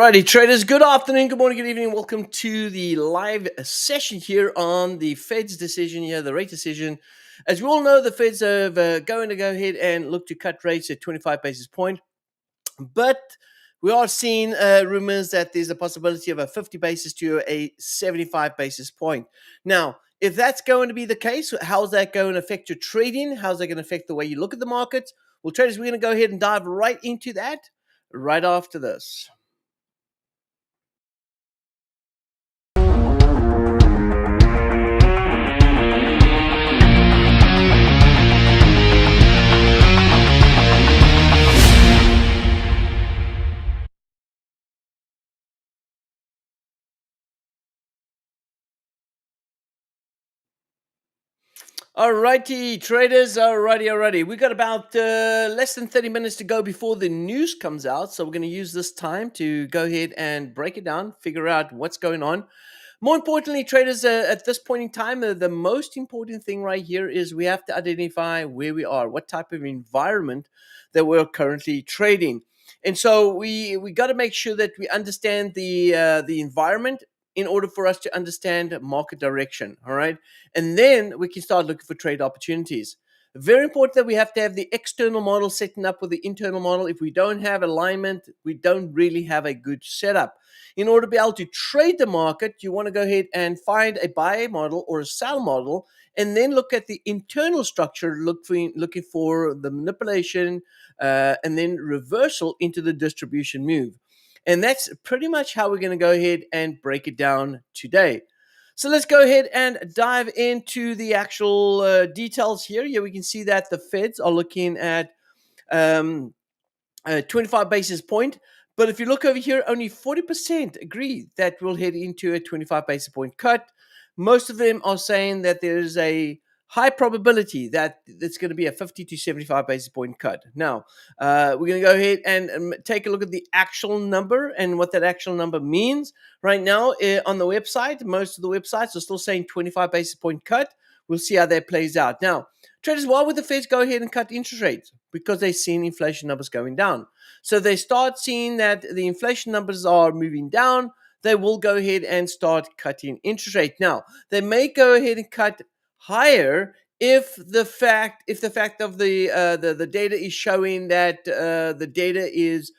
Alrighty, traders, good afternoon, good morning, good evening. Welcome to the live session here on the Fed's decision here, the rate decision. As we all know, the Fed's are going to go ahead and look to cut rates at 25 basis point. But we are seeing rumors that there's a possibility of a 50 basis to a 75 basis point. Now, if that's going to be the case, how's that going to affect your trading? How's that going to affect the way you look at the markets? Well, traders, we're going to go ahead and dive right into that right after this. Alrighty, traders. Alrighty. We got about less than 30 minutes to go before the news comes out. So we're going to use this time to go ahead and break it down, figure out what's going on. More importantly, traders, at this point in time, the most important thing right here is we have to identify where we are, what type of environment that we're currently trading. And so we got to make sure that we understand the environment in order for us to understand market direction. All right. And then we can start looking for trade opportunities. Very important that we have to have the external model setting up with the internal model. If we don't have alignment, we don't really have a good setup. In order to be able to trade the market, you want to go ahead and find a buy model or a sell model, and then look at the internal structure, looking for the manipulation, and then reversal into the distribution move. And that's pretty much how we're going to go ahead and break it down today. So let's go ahead and dive into the actual details here. Here we can see that the Feds are looking at 25 basis point. But if you look over here, only 40% agree that we'll head into a 25 basis point cut. Most of them are saying that there's a high probability that it's going to be a 50 to 75 basis point cut. Now, we're going to go ahead and take a look at the actual number and what that actual number means. Right now, on the website, most of the websites are still saying 25 basis point cut. We'll see how that plays out. Now, traders, why would the Feds go ahead and cut interest rates? Because they're seeing inflation numbers going down. So they start seeing that the inflation numbers are moving down. They will go ahead and start cutting interest rate. Now, they may go ahead and cut higher if the fact of the data is showing that the data is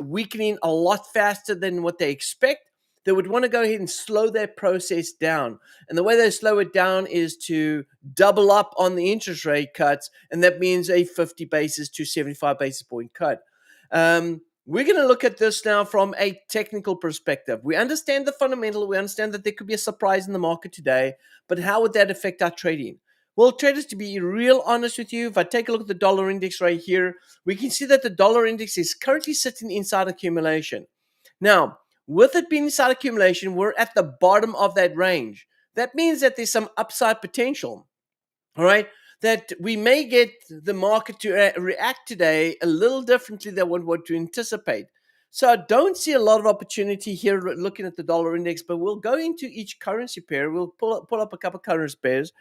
weakening a lot faster than what they expect. They would want to go ahead and slow that process down. And the way they slow it down is to double up on the interest rate cuts. And that means a 50 basis to 75 basis point cut. We're going to look at this now from a technical perspective. We understand the fundamental. We understand that there could be a surprise in the market today. But how would that affect our trading? Well, traders, to be real honest with you, if I take a look at the dollar index right here, we can see that the dollar index is currently sitting inside accumulation. Now, with it being inside accumulation, we're at the bottom of that range. That means that there's some upside potential, all right, that we may get the market to react today a little differently than what to anticipate. So I don't see a lot of opportunity here looking at the dollar index, but we'll go into each currency pair. We'll pull up a couple of currency pairs,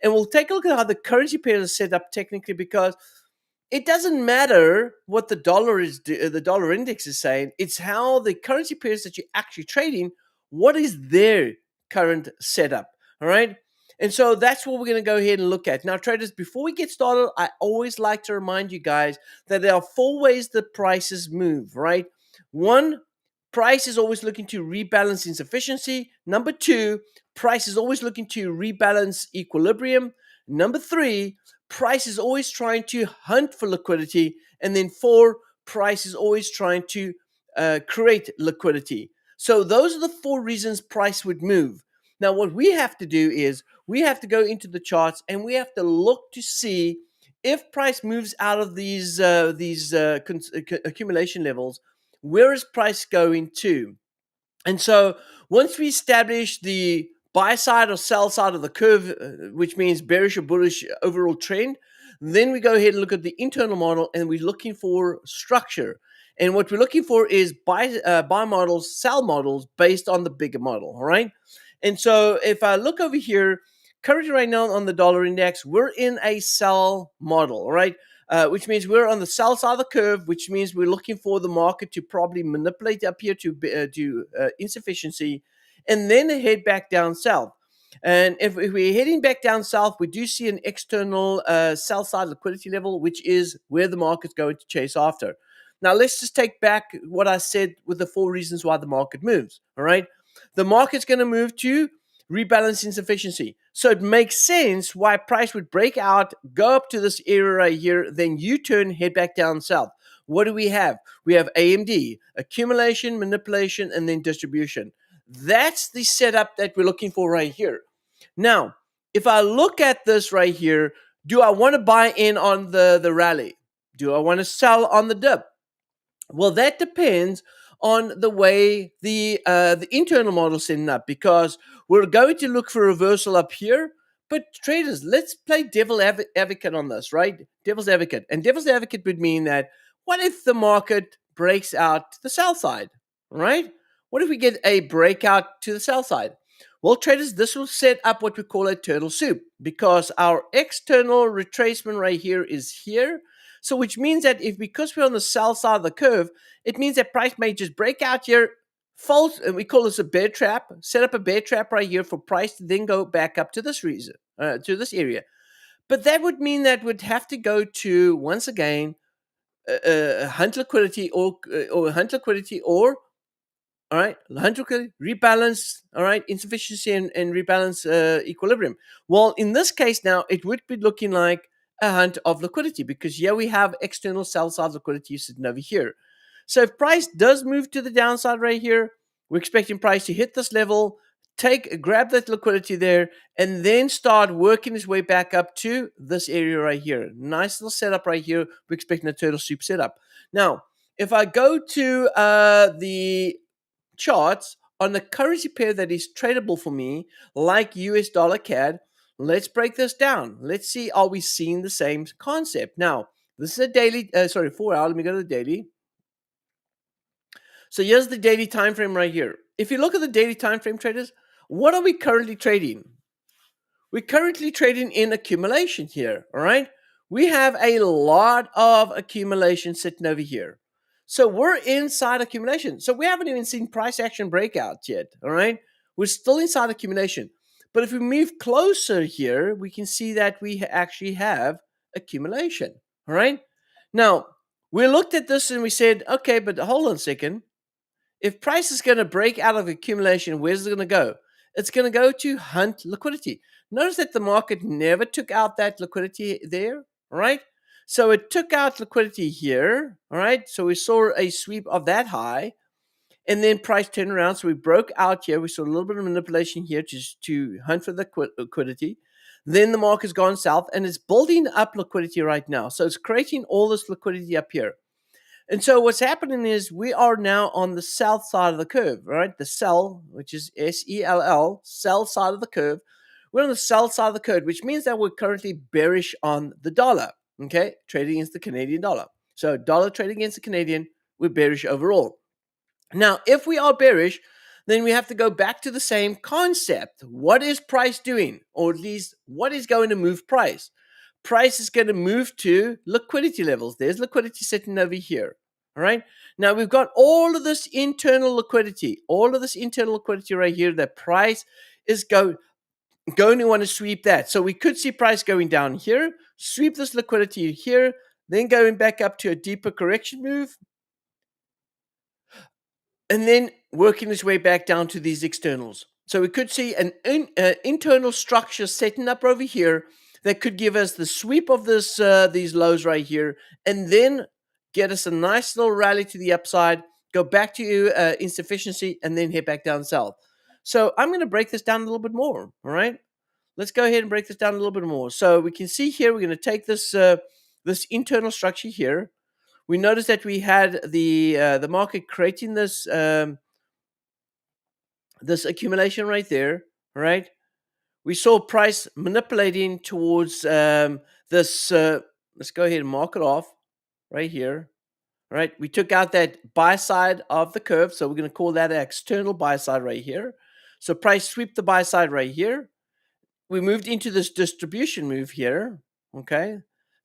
and we'll take a look at how the currency pairs are set up technically, because it doesn't matter what the dollar index is saying. It's how the currency pairs that you're actually trading, what is their current setup, all right? And so that's what we're going to go ahead and look at. Now, traders, before we get started, I always like to remind you guys that there are 4 ways that prices move, right? 1, price is always looking to rebalance insufficiency. Number 2, price is always looking to rebalance equilibrium. Number 3, price is always trying to hunt for liquidity. And then 4, price is always trying to create liquidity. So those are the 4 reasons price would move. Now, what we have to do is we have to go into the charts and we have to look to see if price moves out of these accumulation levels, where is price going to? And so once we establish the buy side or sell side of the curve, which means bearish or bullish overall trend, then we go ahead and look at the internal model and we're looking for structure. And what we're looking for is buy models, sell models based on the bigger model, all right? And so if I look over here, currently right now on the dollar index, we're in a sell model, all right? which means we're on the sell side of the curve, which means we're looking for the market to probably manipulate up here to insufficiency and then head back down south. And if we're heading back down south, we do see an external sell side liquidity level, which is where the market's going to chase after. Now, let's just take back what I said with the 4 reasons why the market moves. All right. The market's going to move to rebalance insufficiency. So it makes sense why price would break out, go up to this area right here, then U-turn, head back down south. What do we have? We have AMD, accumulation, manipulation, and then distribution. That's the setup that we're looking for right here. Now, if I look at this right here, do I want to buy in on the rally? Do I want to sell on the dip? Well, that depends on the way the internal model is setting up, because we're going to look for a reversal up here. But traders, let's play devil advocate on this, right? Devil's advocate. And devil's advocate would mean that what if the market breaks out to the sell side, right? What if we get a breakout to the sell side? Well, traders, this will set up what we call a turtle soup, because our external retracement right here is here. So which means that because we're on the sell side of the curve, it means that price may just break out here, false, and we call this a bear trap, set up a bear trap right here for price to then go back up to this reason, to this area. But that would mean that we'd have to go to, once again, hunt liquidity or hunt liquidity or, all right, hunt liquidity, rebalance, all right, insufficiency and rebalance equilibrium. Well, in this case now, it would be looking like a hunt of liquidity, because here we have external sell side liquidity sitting over here. So if price does move to the downside right here, we're expecting price to hit this level, grab that liquidity there, and then start working its way back up to this area right here. Nice little setup right here. We're expecting a turtle soup setup. Now, if I go to the charts on the currency pair that is tradable for me, like US dollar CAD, let's break this down. Let's see, are we seeing the same concept? Now, this is a daily, 4 hour. Let me go to the daily. So here's the daily time frame right here. If you look at the daily time frame, traders, what are we currently trading? We're currently trading in accumulation here, all right? We have a lot of accumulation sitting over here. So we're inside accumulation. So we haven't even seen price action breakouts yet, all right? We're still inside accumulation. But if we move closer here, we can see that we actually have accumulation, all right? Now, we looked at this and we said, okay, but hold on a second. If price is going to break out of accumulation, where's it going to go? It's going to go to hunt liquidity. Notice that the market never took out that liquidity there, right? So it took out liquidity here, all right? So we saw a sweep of that high, and then price turned around. So we broke out here. We saw a little bit of manipulation here to hunt for the liquidity. Then the market's gone south, and it's building up liquidity right now. So it's creating all this liquidity up here. And so what's happening is we are now on the south side of the curve, right? The sell, which is SELL, sell side of the curve. We're on the sell side of the curve, which means that we're currently bearish on the dollar, okay? Trading against the Canadian dollar. So dollar trading against the Canadian, we're bearish overall. Now, if we are bearish, then we have to go back to the same concept. What is price doing? Or at least what is going to move price? Price is going to move to liquidity levels. There's liquidity sitting over here. All right. Now we've got all of this internal liquidity, right here that price is going to want to sweep that. So we could see price going down here, sweep this liquidity here, then going back up to a deeper correction move, and then working its way back down to these externals. So we could see an internal structure setting up over here that could give us the sweep of these lows right here, and then get us a nice little rally to the upside, go back to insufficiency, and then head back down south. So I'm going to break this down a little bit more, all right? Let's go ahead and break this down a little bit more. So we can see here, we're going to take this this internal structure here. We noticed that we had the market creating this this accumulation right there, right? We saw price manipulating towards this. Let's go ahead and mark it off right here. All right, we took out that buy side of the curve, so we're going to call that an external buy side right here. So price sweep the buy side right here. We moved into this distribution move here. Okay,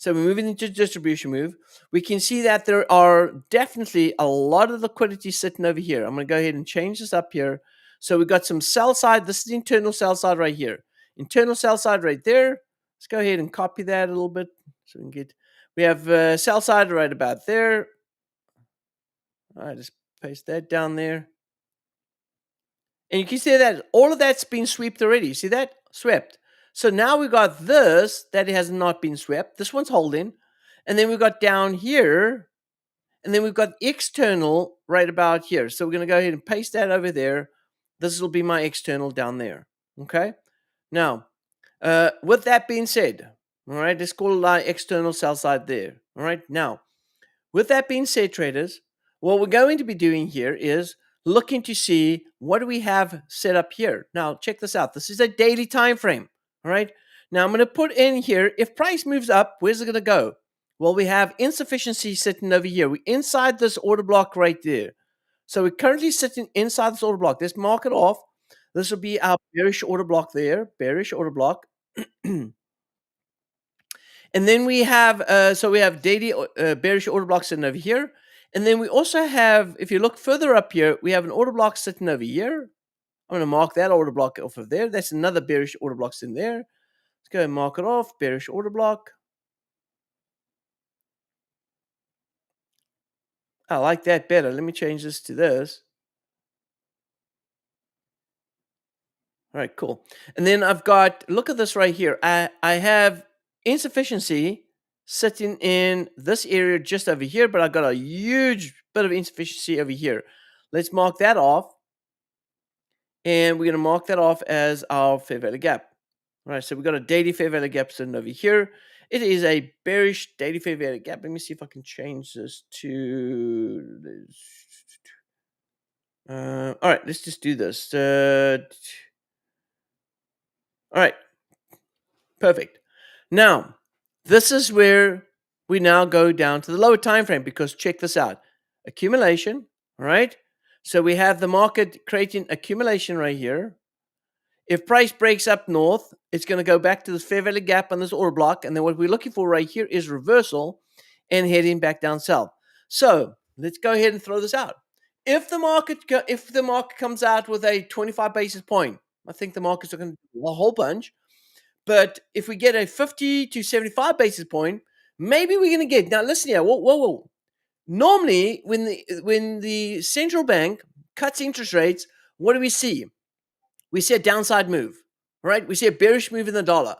So we're moving into distribution move. We can see that there are definitely a lot of liquidity sitting over here. I'm going to go ahead and change this up here. So we've got some sell side. This is the internal sell side right here. Internal sell side right there. Let's go ahead and copy that a little bit so we can get. We have sell side right about there. All right, just paste that down there. And you can see that all of that's been swept already. See that? Swept. So now we've got this that has not been swept. This one's holding. And then we've got down here. And then we've got external right about here. So we're going to go ahead and paste that over there. This will be my external down there. Okay. Now, with that being said, all right, let's call it our external sell side there. All right. Now, with that being said, traders, what we're going to be doing here is looking to see what do we have set up here. Now, check this out. This is a daily time frame. All right. Now, I'm going to put in here, if price moves up, where's it going to go? Well, we have insufficiency sitting over here. We're inside this order block right there. So we're currently sitting inside this order block. Let's mark it off. This will be our bearish order block there, bearish order block. And then we have, so we have daily bearish order block sitting over here. And then we also have, if you look further up here, we have an order block sitting over here. I'm going to mark that order block off of there. That's another bearish order block sitting there. Let's go and mark it off, bearish order block. I like that better. Let me change this to this. All right, cool. And then I've got, look at this right here. I have insufficiency sitting in this area just over here, but I've got a huge bit of insufficiency over here. Let's mark that off. And we're going to mark that off as our fair value gap. All right, so we've got a daily fair value gap sitting over here. It is a bearish daily fair value gap. Let me see if I can change this to this. All right, let's just do this. All right, perfect. Now, this is where we now go down to the lower time frame because check this out. Accumulation, all right? So we have the market creating accumulation right here. If price breaks up north, it's going to go back to this fair value gap on this order block. And then what we're looking for right here is reversal and heading back down south. So let's go ahead and throw this out. If the market comes out with a 25 basis point, I think the markets are going to do a whole bunch. But if we get a 50 to 75 basis point, maybe we're going to get, now listen here, whoa. Normally, when the central bank cuts interest rates, what do we see? We see a downside move, right? We see a bearish move in the dollar.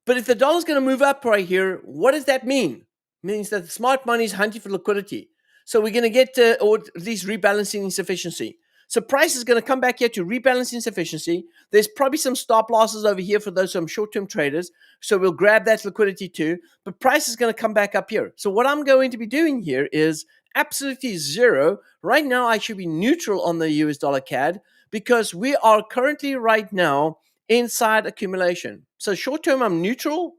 But if the dollar's going to move up right here, what does that mean? It means that the smart money is hunting for liquidity. So we're going to get, or at least rebalancing insufficiency. So price is going to come back here to rebalance insufficiency. There's probably some stop losses over here for those some short-term traders. So we'll grab that liquidity too. But price is going to come back up here. So what I'm going to be doing here is absolutely zero. Right now, I should be neutral on the US dollar CAD because we are currently right now inside accumulation. So short term, I'm neutral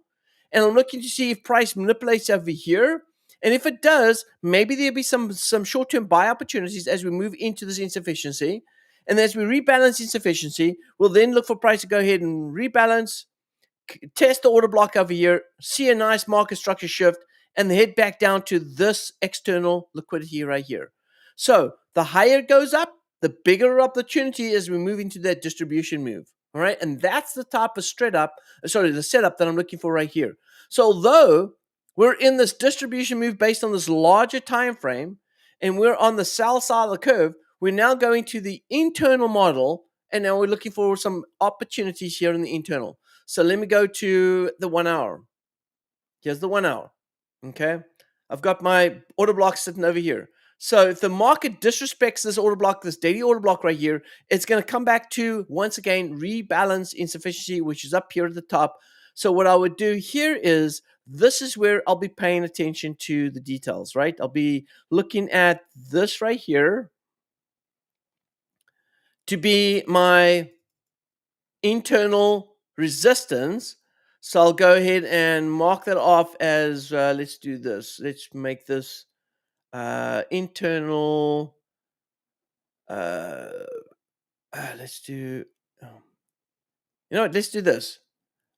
and I'm looking to see if price manipulates over here. And if it does, maybe there'll be some short-term buy opportunities as we move into this insufficiency. And as we rebalance insufficiency, we'll then look for price to go ahead and rebalance, test the order block over here, see a nice market structure shift, and head back down to this external liquidity right here. So the higher it goes up, the bigger opportunity as we move into that distribution move. All right. And that's the type of the setup that I'm looking for right here. So although we're in this distribution move based on this larger time frame, and we're on the sell side of the curve, we're now going to the internal model, and now we're looking for some opportunities here in the internal. So let me go to the 1 hour. Here's the 1 hour. Okay. I've got my order block sitting over here. So if the market disrespects this order block, this daily order block right here, it's going to come back to, once again, rebalance insufficiency, which is up here at the top. So what I would do here is, this is where I'll be paying attention to the details, right? I'll be looking at this right here to be my internal resistance. So I'll go ahead and mark that off as, let's do this. Let's make this internal, let's do, you know what, let's do this.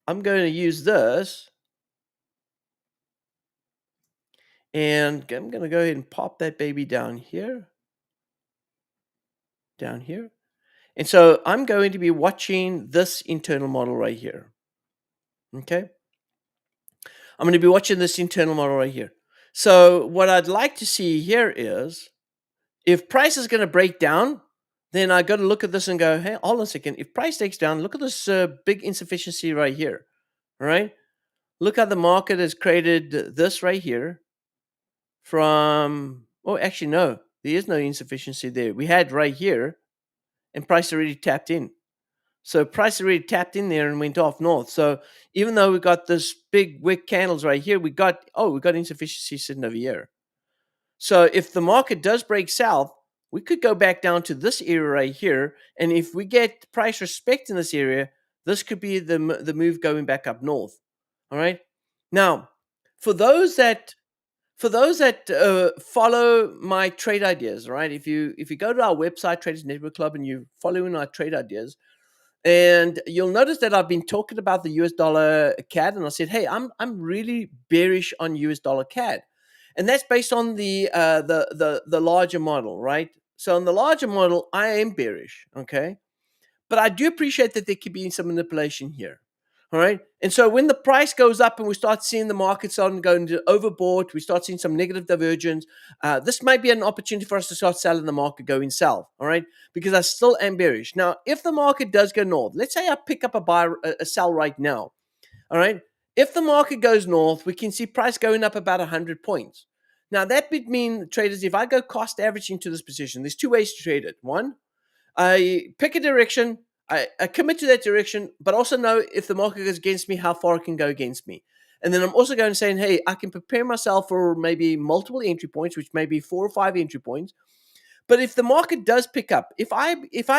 I'm going to use this And I'm going to go ahead and pop that baby down here. Down here. And so I'm going to be watching this internal model right here. Okay. I'm going to be watching this internal model right here. So what I'd like to see here is if price is going to break down, then I got to look at this and go, hey, hold on a second. If price takes down, look at this big insufficiency right here. All right. Look how the market has created this right here from, oh, actually, no, there is no insufficiency there. We had right here and price already tapped in. So price already tapped in there and went off north. So even though we got this big wick candles right here, we got insufficiency sitting over here. So if the market does break south, we could go back down to this area right here. And if we get price respect in this area, this could be the move going back up north. All right. Now, for those that follow my trade ideas, right? If you go to our website, Traders Network Club, and you follow in our trade ideas, and you'll notice that I've been talking about the US dollar CAD, and I said, hey, I'm really bearish on US dollar CAD. And that's based on the larger model, right? So on the larger model, I am bearish, okay? But I do appreciate that there could be some manipulation here. All right. And so when the price goes up and we start seeing the market starting going to overbought, we start seeing some negative divergence. This might be an opportunity for us to start selling the market going south. All right. Because I still am bearish. Now, if the market does go north, let's say I pick up a sell right now. All right. If the market goes north, we can see price going up about 100 points. Now, that would mean, traders, if I go cost average into this position, there's two ways to trade it. One, I pick a direction, I commit to that direction, but also know if the market goes against me, how far it can go against me. And then I'm also going saying, hey, I can prepare myself for maybe multiple entry points, which may be 4 or 5 entry points. But if the market does pick up, if I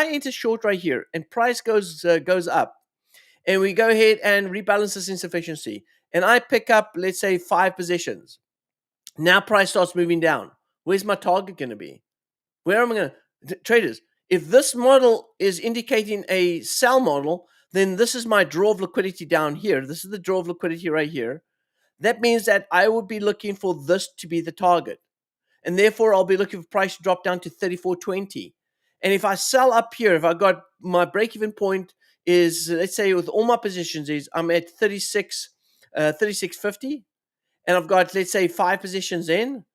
enter short right here and price goes up, and we go ahead and rebalance this insufficiency, and I pick up, let's say, 5 positions, now price starts moving down. Where's my target going to be? Where am I going to traders? If this model is indicating a sell model, then this is my draw of liquidity down here. This is the draw of liquidity right here. That means that I would be looking for this to be the target. And therefore, I'll be looking for price to drop down to 34.20. And if I sell up here, if I got my break-even point is, let's say with all my positions is I'm at 36.50, and I've got, let's say, 5 positions in,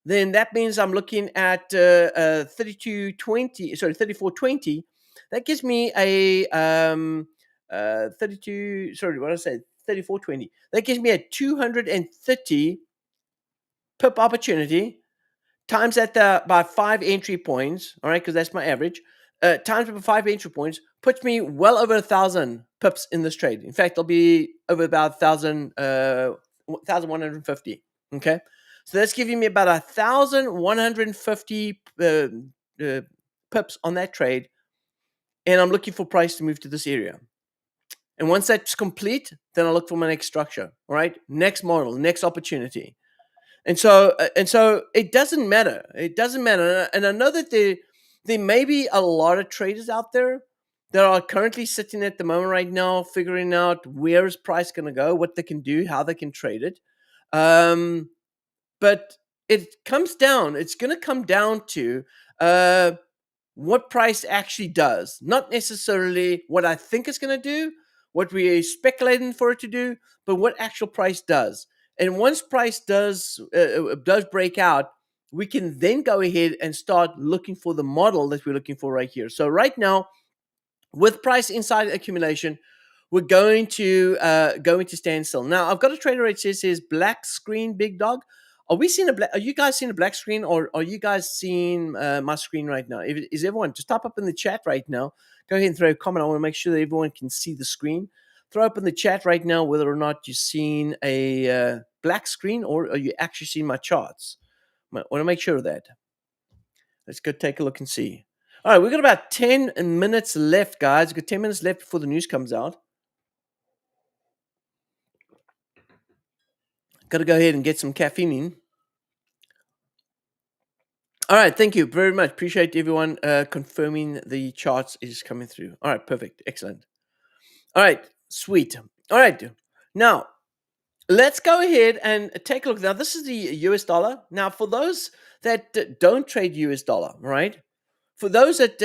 then that means I'm looking at 34.20. That gives me a 32. Sorry, what did I say? 34.20. That gives me a 230 pip opportunity. Times that by 5 entry points. All right, because that's my average. Times by 5 entry points puts me well over 1,000 pips in this trade. In fact, I'll be over about 1,150. Okay. So that's giving me about 1,150 pips on that trade. And I'm looking for price to move to this area. And once that's complete, then I'll look for my next structure. All right. Next model, next opportunity. And so it doesn't matter. It doesn't matter. And I know that there may be a lot of traders out there that are currently sitting at the moment right now, figuring out where is price going to go, what they can do, how they can trade it. But it comes down. It's going to come down to what price actually does, not necessarily what I think it's going to do, what we're speculating for it to do, but what actual price does. And once price does break out, we can then go ahead and start looking for the model that we're looking for right here. So right now, with price inside accumulation, we're going to stand still. Now, I've got a trader rate says black screen, big dog. Are you guys seeing a black screen, or are you guys seeing my screen right now? Is everyone, just type up in the chat right now. Go ahead and throw a comment. I want to make sure that everyone can see the screen. Throw up in the chat right now whether or not you're seeing a black screen, or are you actually seeing my charts. I want to make sure of that. Let's go take a look and see. All right, we've got about 10 minutes left, guys. We've got 10 minutes left before the news comes out. Got to go ahead and get some caffeine in. All right, thank you very much. Appreciate everyone confirming the charts is coming through. All right, perfect. Excellent. All right, sweet. All right, now, let's go ahead and take a look. Now, this is the US dollar. Now, for those that don't trade US dollar, right? For those that,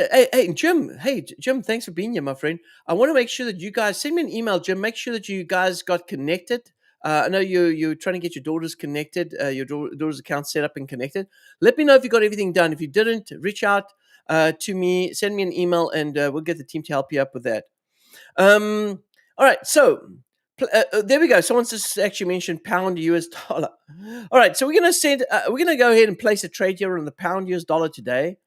Jim, thanks for being here, my friend. I want to make sure that you guys send me an email, Jim. Make sure that you guys got connected. I know you're trying to get your daughters connected, your daughter's account set up and connected. Let me know if you got everything done. If you didn't, reach out to me, send me an email, and we'll get the team to help you up with that. All right, so there we go. Someone's just actually mentioned pound US dollar. All right, so we're gonna go ahead and place a trade here on the pound US dollar today.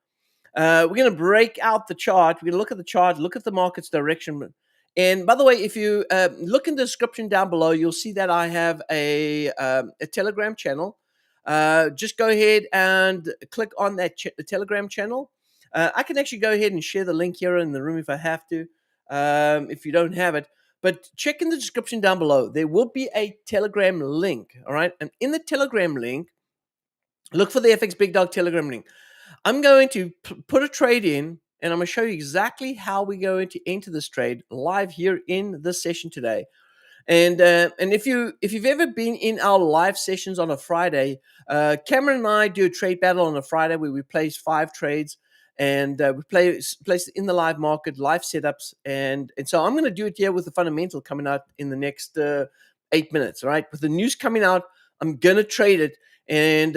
We're going to break out the chart. We're going to look at the chart, look at the market's direction. And by the way, if you look in the description down below, you'll see that I have a Telegram channel. Just go ahead and click on that Telegram channel. I can actually go ahead and share the link here in the room if I have to, if you don't have it. But check in the description down below. There will be a Telegram link, all right? And in the Telegram link, look for the FxBigDog Telegram link. I'm going to put a trade in, and I'm going to show you exactly how we're going to enter this trade live here in this session today. And if you've ever been in our live sessions on a Friday, Cameron and I do a trade battle on a Friday where we place 5 trades, and we place it in the live market, live setups, and so I'm going to do it here with the fundamental coming out in the next 8 minutes. All right, with the news coming out, I'm going to trade it. And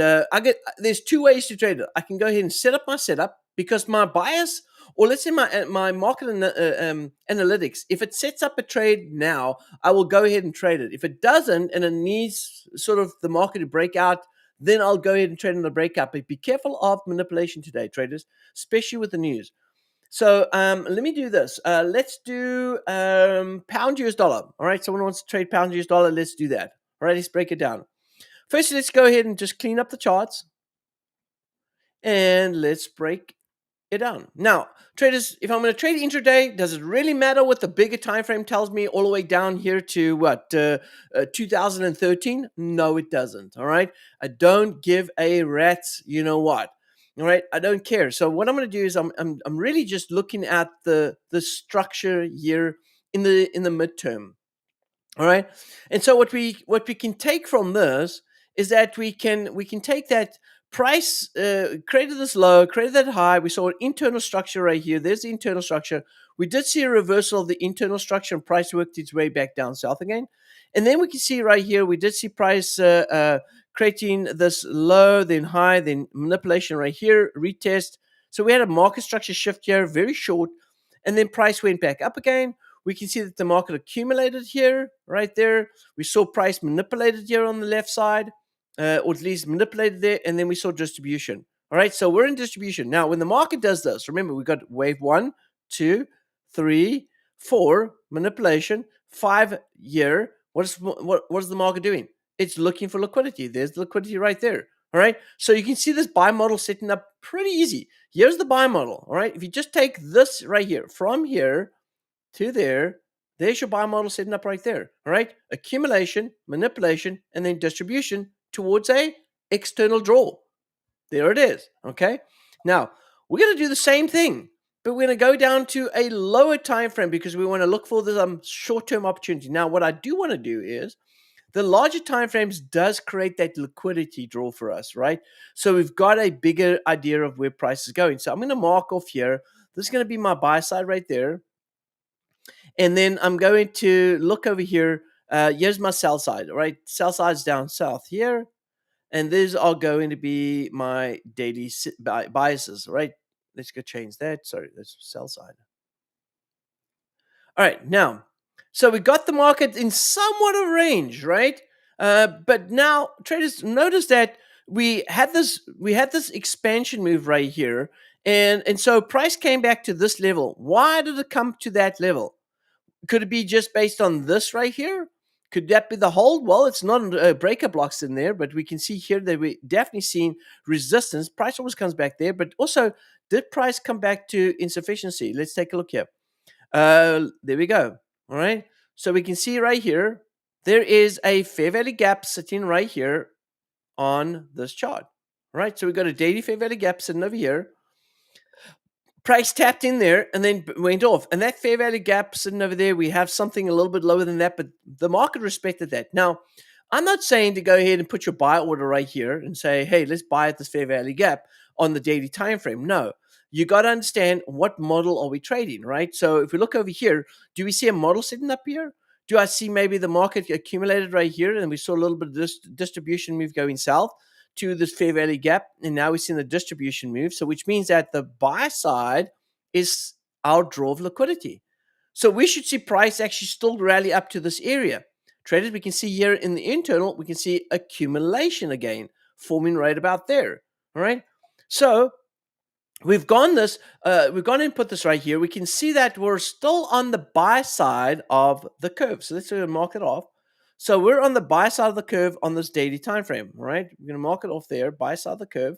there's 2 ways to trade it. I can go ahead and set up my setup because my bias, or let's say my market analytics, if it sets up a trade now, I will go ahead and trade it. If it doesn't and it needs sort of the market to break out, then I'll go ahead and trade on the breakout. But be careful of manipulation today, traders, especially with the news. So let me do this. Let's do pound US dollar. All right, someone wants to trade pound US dollar. Let's do that. All right, let's break it down. First, let's go ahead and just clean up the charts. And let's break it down. Now, traders, if I'm going to trade intraday, does it really matter what the bigger time frame tells me all the way down here to 2013? No, it doesn't. All right. I don't give a rat's you know what. All right. I don't care. So what I'm going to do is I'm really just looking at the structure here in the midterm. All right. And so what we can take from this is that we can take that price, created this low, created that high. We saw an internal structure right here. There's the internal structure. We did see a reversal of the internal structure, and price worked its way back down south again. And then we can see right here, we did see price creating this low, then high, then manipulation right here, retest. So we had a market structure shift here, very short, and then price went back up again. We can see that the market accumulated here, right there. We saw price manipulated here on the left side, or at least manipulated there, and then we saw distribution. All right, so we're in distribution. Now, when the market does this, remember, we got wave 1, 2, 3, 4, manipulation, 5 year. What is the market doing? It's looking for liquidity. There's the liquidity right there. All right, so you can see this buy model setting up pretty easy. Here's the buy model. All right, if you just take this right here, from here to there, there's your buy model setting up right there. All right, accumulation, manipulation, and then distribution towards a external draw. There it is. Okay, now we're going to do the same thing, but we're going to go down to a lower time frame because we want to look for the short-term opportunity. Now, what I do want to do is the larger time frames does create that liquidity draw for us, right? So we've got a bigger idea of where price is going. So I'm going to mark off here. This is going to be my buy side right there. And then I'm going to look over here. Here's my sell side, right? Sell side's down south here. And these are going to be my daily biases, right? Let's go change that. Sorry, that's sell side. All right, now, so we got the market in somewhat of range, right? But now, traders, notice that we had this expansion move right here, and so price came back to this level. Why did it come to that level? Could it be just based on this right here? Could that be the hold? Well, it's not breaker blocks in there, but we can see here that we definitely seen resistance. Price always comes back there, but also did price come back to insufficiency? Let's take a look here. There we go. All right. So we can see right here, there is a fair value gap sitting right here on this chart. All right. So we got a daily fair value gap sitting over here. Price tapped in there and then went off. And that fair value gap sitting over there, we have something a little bit lower than that, but the market respected that. Now, I'm not saying to go ahead and put your buy order right here and say, hey, let's buy at this fair value gap on the daily time frame. No, you got to understand what model are we trading, right? So if we look over here, do we see a model sitting up here? Do I see maybe the market accumulated right here and we saw a little bit of this distribution move going south to this fair value gap, and now we're seeing the distribution move, so which means that the buy side is our draw of liquidity. So we should see price actually still rally up to this area. Traders, we can see here in the internal, we can see accumulation again forming right about there. All right. So we've gone and put this right here. We can see that we're still on the buy side of the curve. So let's mark it off. So we're on the buy side of the curve on this daily time frame. All right. We're going to mark it off there, buy side of the curve.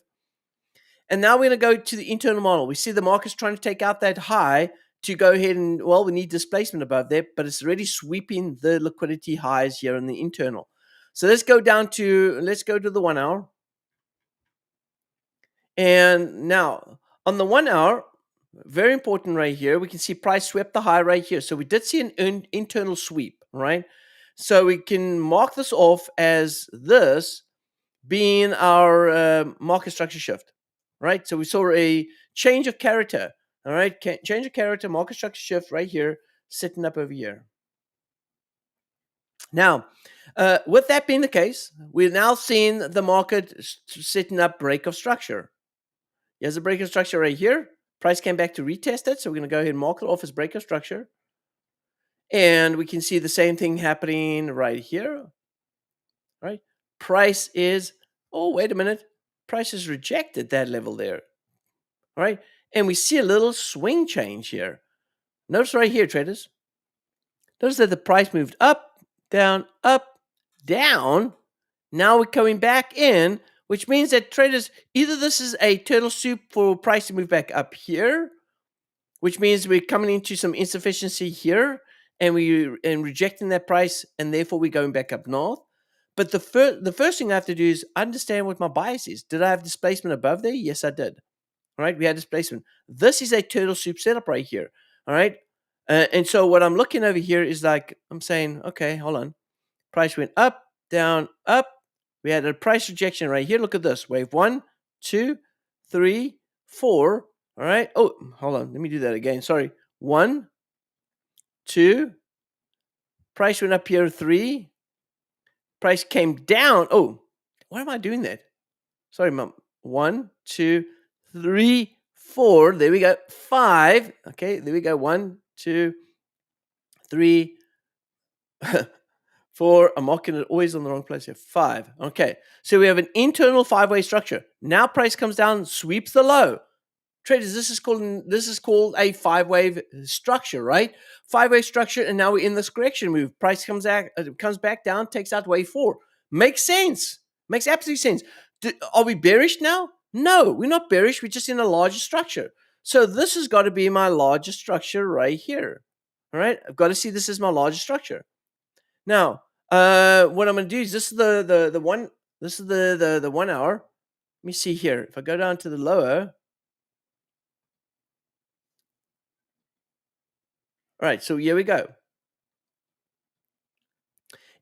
And now we're going to go to the internal model. We see the market's trying to take out that high to go ahead and, well, we need displacement above there, but it's already sweeping the liquidity highs here in the internal. So let's go to the 1 hour. And now on the 1 hour, very important right here, we can see price swept the high right here. So we did see an internal sweep, right? So we can mark this off as this being our market structure shift, right? So we saw a change of character, all right? Change of character, market structure shift right here, sitting up over here. Now, with that being the case, we're now seeing the market setting up break of structure. Here's a break of structure right here. Price came back to retest it, so we're going to go ahead and mark it off as break of structure. And we can see the same thing happening right here, right? Price is, oh, wait a minute. Price has rejected that level there, all right? And we see a little swing change here. Notice right here, traders. Notice that the price moved up, down, up, down. Now we're coming back in, which means that traders, either this is a turtle soup for price to move back up here, which means we're coming into some insufficiency here, and rejecting that price, and therefore we're going back up north. But the first thing I have to do is understand what my bias is. Did I have displacement above there? Yes, I did. All right, we had displacement. This is a turtle soup setup right here. All right, and so what I'm looking over here is like, I'm saying, okay, hold on. Price went up, down, up. We had a price rejection right here. Look at this. Wave 1, 2, 3, 4. All right. Oh, hold on. Let me do that again. Sorry. 1, 2. Price went up here, 3. Price came down. Oh, why am I doing that? Sorry, Mom. 1, 2, 3, 4. There we go. 5. Okay, there we go. 1, 2, 3, 4. I'm marking it always on the wrong place here. 5. Okay, so we have an internal 5-way structure. Now price comes down, sweeps the low. Traders, this is called a 5-wave structure, right? 5-way structure, and now we're in this correction move. Price comes back down, takes out wave 4. Makes sense. Makes absolute sense. Are we bearish now? No, we're not bearish. We're just in a larger structure. So this has got to be my largest structure right here. All right, I've got to see this as my largest structure. Now, what I'm going to do is this is the 1 hour. Let me see here. If I go down to the lower. All right, so here we go.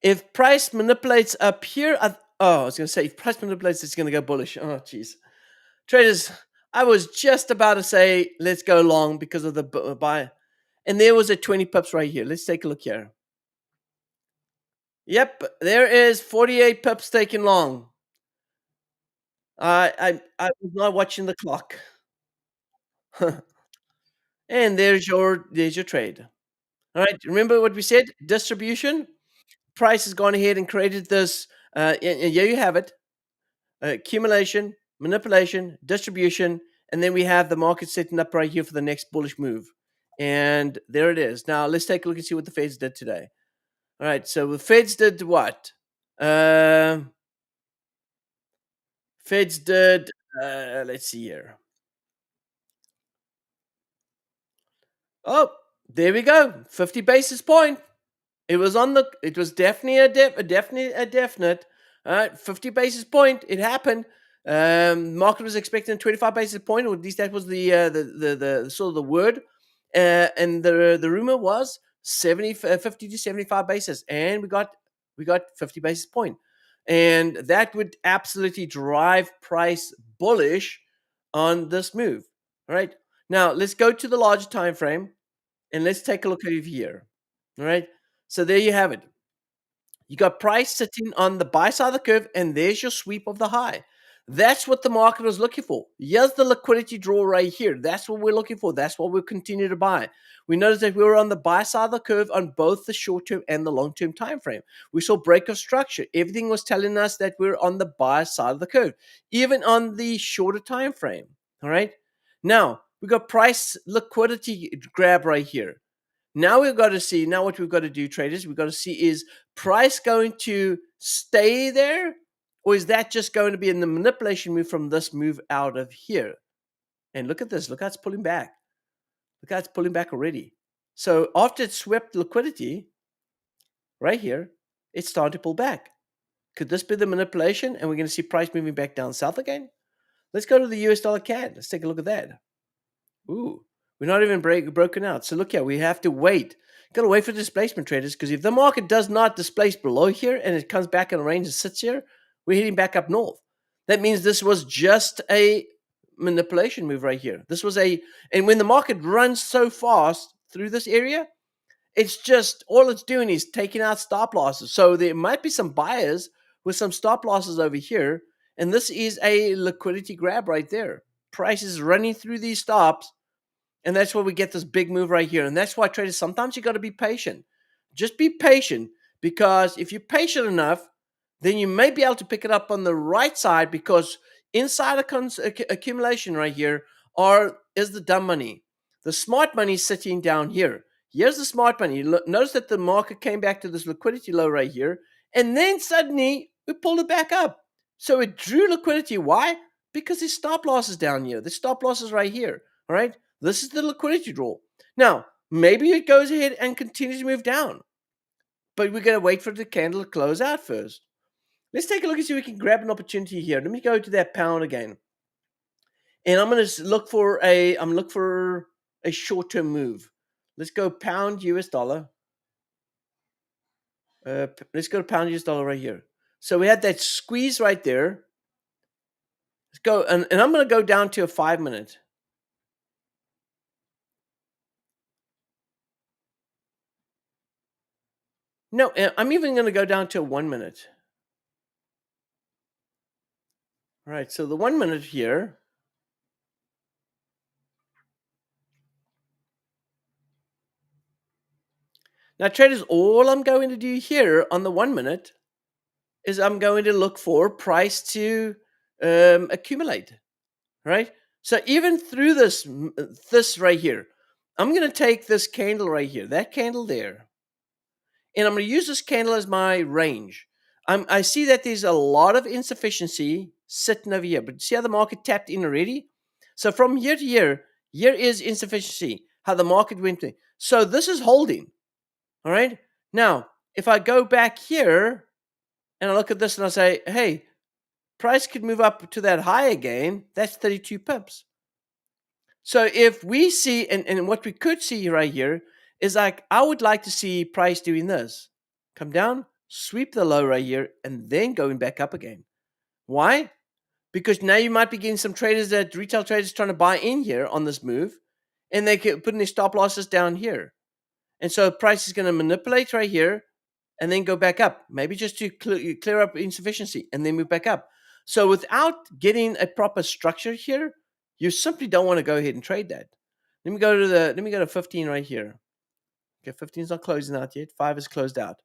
If price manipulates up here, I was going to say, if price manipulates, it's going to go bullish. Oh, jeez. Traders, I was just about to say, let's go long because of the buy. And there was a 20 pips right here. Let's take a look here. Yep, there is 48 pips taken long. I was not watching the clock. And there's your trade. All right, remember what we said? Distribution. Price has gone ahead and created this. And here you have it. Accumulation, manipulation, distribution, and then we have the market setting up right here for the next bullish move. And there it is. Now let's take a look and see what the Feds did today. All right, so the Feds did what? Feds did, let's see here. Oh, there we go. 50 basis point. It was definitely a definite. All right, 50 basis point. It happened. Market was expecting 25 basis point, or at least that was the sort of the word. And the rumor was 50 to 75 basis, and we got We got 50 basis point. And that would absolutely drive price bullish on this move. All right. Now let's go to the larger time frame and let's take a look over here. All right. So there you have it. You got price sitting on the buy side of the curve, and there's your sweep of the high. That's what the market was looking for. Here's the liquidity draw right here. That's what we're looking for. That's what we'll continue to buy. We noticed that we were on the buy side of the curve on both the short term and the long term time frame. We saw break of structure. Everything was telling us that we're on the buy side of the curve, even on the shorter time frame. All right. Now we got price liquidity grab right here. Now we've got to see, now what we've got to do, traders, we've got to see, is price going to stay there, or is that just going to be in the manipulation move from this move out of here? And look at this. Look how it's pulling back. Look how it's pulling back already. So after it swept liquidity right here, it's starting to pull back. Could this be the manipulation and we're going to see price moving back down south again? Let's go to the US dollar CAD. Let's take a look at that. Ooh, we're not even broken out. So look here, we have to wait. Got to wait for displacement, traders, because if the market does not displace below here and it comes back in a range and sits here, we're heading back up north. That means this was just a manipulation move right here. This was and when the market runs so fast through this area, it's just, all it's doing is taking out stop losses. So there might be some buyers with some stop losses over here, and this is a liquidity grab right there. Price is running through these stops, and that's where we get this big move right here. And that's why, traders, sometimes you got to be patient. Just be patient, because if you're patient enough, then you may be able to pick it up on the right side, because inside accumulation right here is the dumb money. The smart money is sitting down here. Here's the smart money. Notice that the market came back to this liquidity low right here, and then suddenly we pulled it back up. So it drew liquidity. Why? Because there's stop losses down here. The stop losses right here. All right. This is the liquidity draw. Now, maybe it goes ahead and continues to move down, but we're going to wait for the candle to close out first. Let's take a look and see if we can grab an opportunity here. Let me go to that pound again. And I'm going to look for a short-term move. Let's go pound US dollar. Let's go to pound US dollar right here. So we had that squeeze right there. Let's go, and I'm going to go down to a 5-minute. No, I'm even going to go down to a 1-minute. All right, so the 1-minute here. Now, traders, all I'm going to do here on the 1-minute is I'm going to look for price to accumulate, right? So even through this right here, I'm going to take this candle right here, that candle there, and I'm going to use this candle as my range. I see that there's a lot of insufficiency sitting over here, but see how the market tapped in already? So from here to here is insufficiency, how the market went in. So this is holding, all right? Now, if I go back here and I look at this and I say, hey, price could move up to that high again, that's 32 pips. So if we see, and what we could see right here is, like, I would like to see price doing this. Come down, sweep the low right here, and then going back up again. Why? Because now you might be getting some traders, retail traders, trying to buy in here on this move, and they can put in their stop losses down here. And so price is going to manipulate right here and then go back up, maybe just to clear up insufficiency and then move back up. So without getting a proper structure here, you simply don't want to go ahead and trade that. Let me go to 15 right here. Okay, 15 is not closing out yet. 5 is closed out.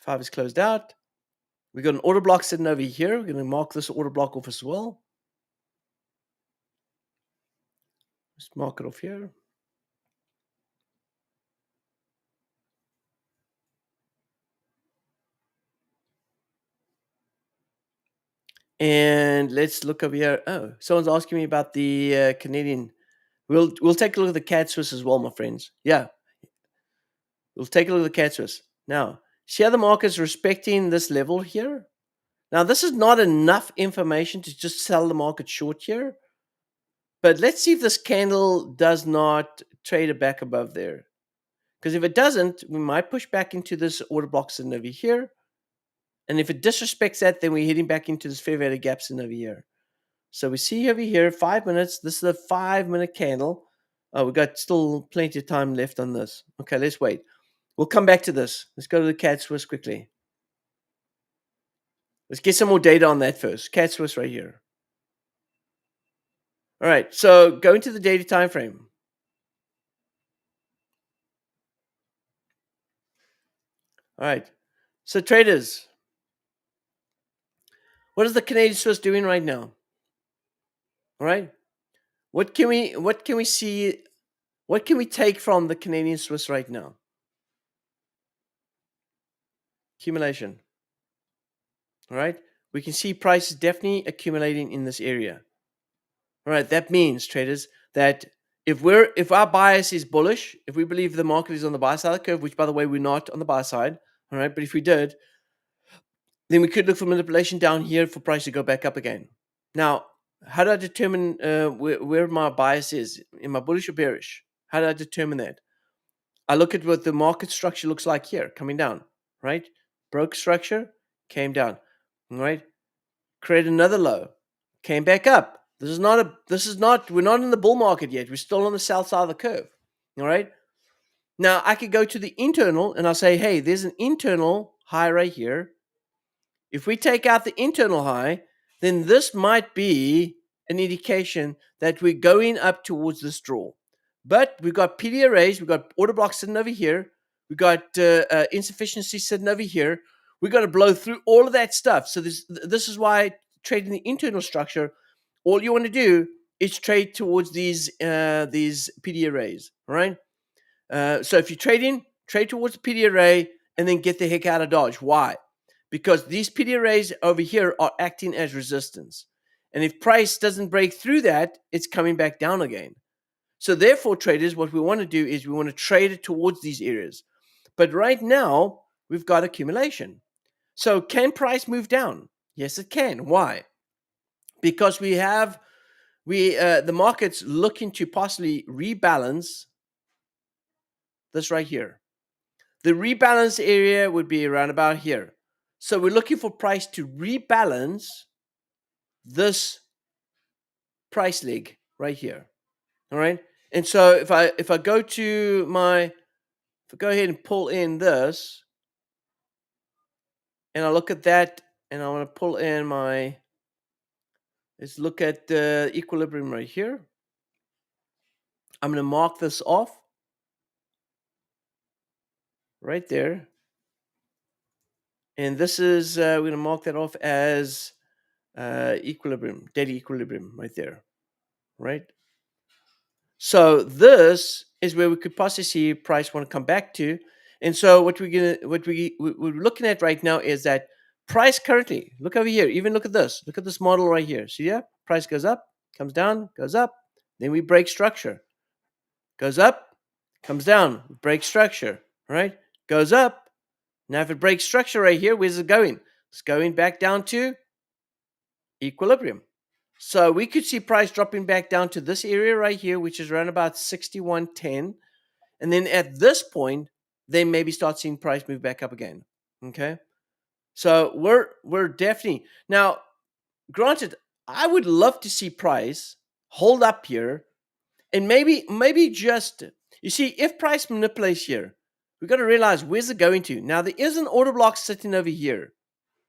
5 is closed out. We got an order block sitting over here. We're going to mark this order block off as well. Let's mark it off here. And let's look over here. Oh, someone's asking me about the Canadian. We'll take a look at the CAD Swiss as well, my friends. Yeah, we'll take a look at the CAD Swiss. Now, see how the market's respecting this level here? Now, this is not enough information to just sell the market short here. But let's see if this candle does not trade it back above there. Because if it doesn't, we might push back into this order block sitting over here. And if it disrespects that, then we're heading back into this fair value gaps in over here. So we see over here 5 minutes. This is a 5-minute candle. Oh, we got still plenty of time left on this. Okay, let's wait. We'll come back to this. Let's go to the CAD Swiss quickly. Let's get some more data on that first. CAD Swiss right here. All right, so go into the daily time frame. All right, so traders, what is the Canadian Swiss doing right now? All right, what can we see? What can we take from the Canadian Swiss right now? Accumulation. All right, we can see prices definitely accumulating in this area. All right, that means traders that if our bias is bullish, if we believe the market is on the buy side of the curve, which by the way we're not on the buy side, all right, but if we did, then we could look for manipulation down here for price to go back up again. Now, how do I determine where my bias is? Am I bullish or bearish? How do I determine that? I look at what the market structure looks like here, coming down, right? Broke structure, came down, all right? Create another low, came back up. We're not in the bull market yet. We're still on the south side of the curve, all right? Now, I could go to the internal and I'll say, hey, there's an internal high right here. If we take out the internal high, then this might be an indication that we're going up towards this draw. But we've got PD arrays, we've got order blocks sitting over here, we've got insufficiency sitting over here. We've got to blow through all of that stuff. So this is why trading the internal structure, all you want to do is trade towards these PD arrays, all right? So if you're trading, trade towards the PD array and then get the heck out of Dodge. Why? Because these PD arrays over here are acting as resistance. And if price doesn't break through that, it's coming back down again. So therefore, traders, what we want to do is we want to trade it towards these areas. But right now, we've got accumulation. So can price move down? Yes, it can. Why? Because the market's looking to possibly rebalance this right here. The rebalance area would be around about here. So we're looking for price to rebalance this price leg right here. All right. And so if I go ahead and pull in this, and I look at that, and I want to pull in let's look at the equilibrium right here. I'm going to mark this off right there. And this is, we're going to mark that off as equilibrium, daily equilibrium right there, right? So this is where we could possibly see price want to come back to. And so what we're looking at right now is that price currently, look over here, even look at this model right here. See that? Price goes up, comes down, goes up, then we break structure. Goes up, comes down, break structure, right? Goes up. Now if it breaks structure right here, where's it going? It's going back down to equilibrium. So we could see price dropping back down to this area right here, which is around about 61.10. And then at this point, they maybe start seeing price move back up again. Okay. So we're definitely now, granted, I would love to see price hold up here and maybe just, you see, if price manipulates here, we've got to realize where's it going to. Now there is an order block sitting over here,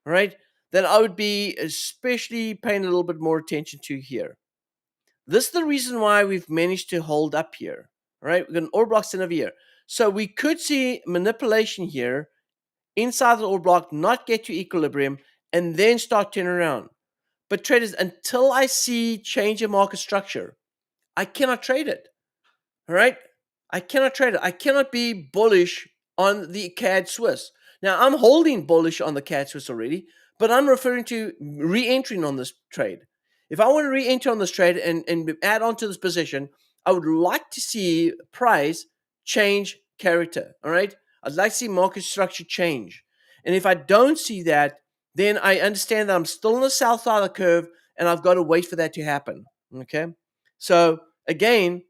right? That I would be especially paying a little bit more attention to here. This is the reason why we've managed to hold up here, right? We've got an order block sitting over here. So we could see manipulation here inside the order block, not get to equilibrium, and then start turning around. But traders, until I see change in market structure, I cannot trade it. All right? I cannot trade it. I cannot be bullish on the CAD Swiss. Now, I'm holding bullish on the CAD Swiss already, but I'm referring to re-entering on this trade. If I want to re-enter on this trade and add on to this position, I would like to see price change character. All right? I'd like to see market structure change. And if I don't see that, then I understand that I'm still on the south side of the curve and I've got to wait for that to happen. Okay? So, again,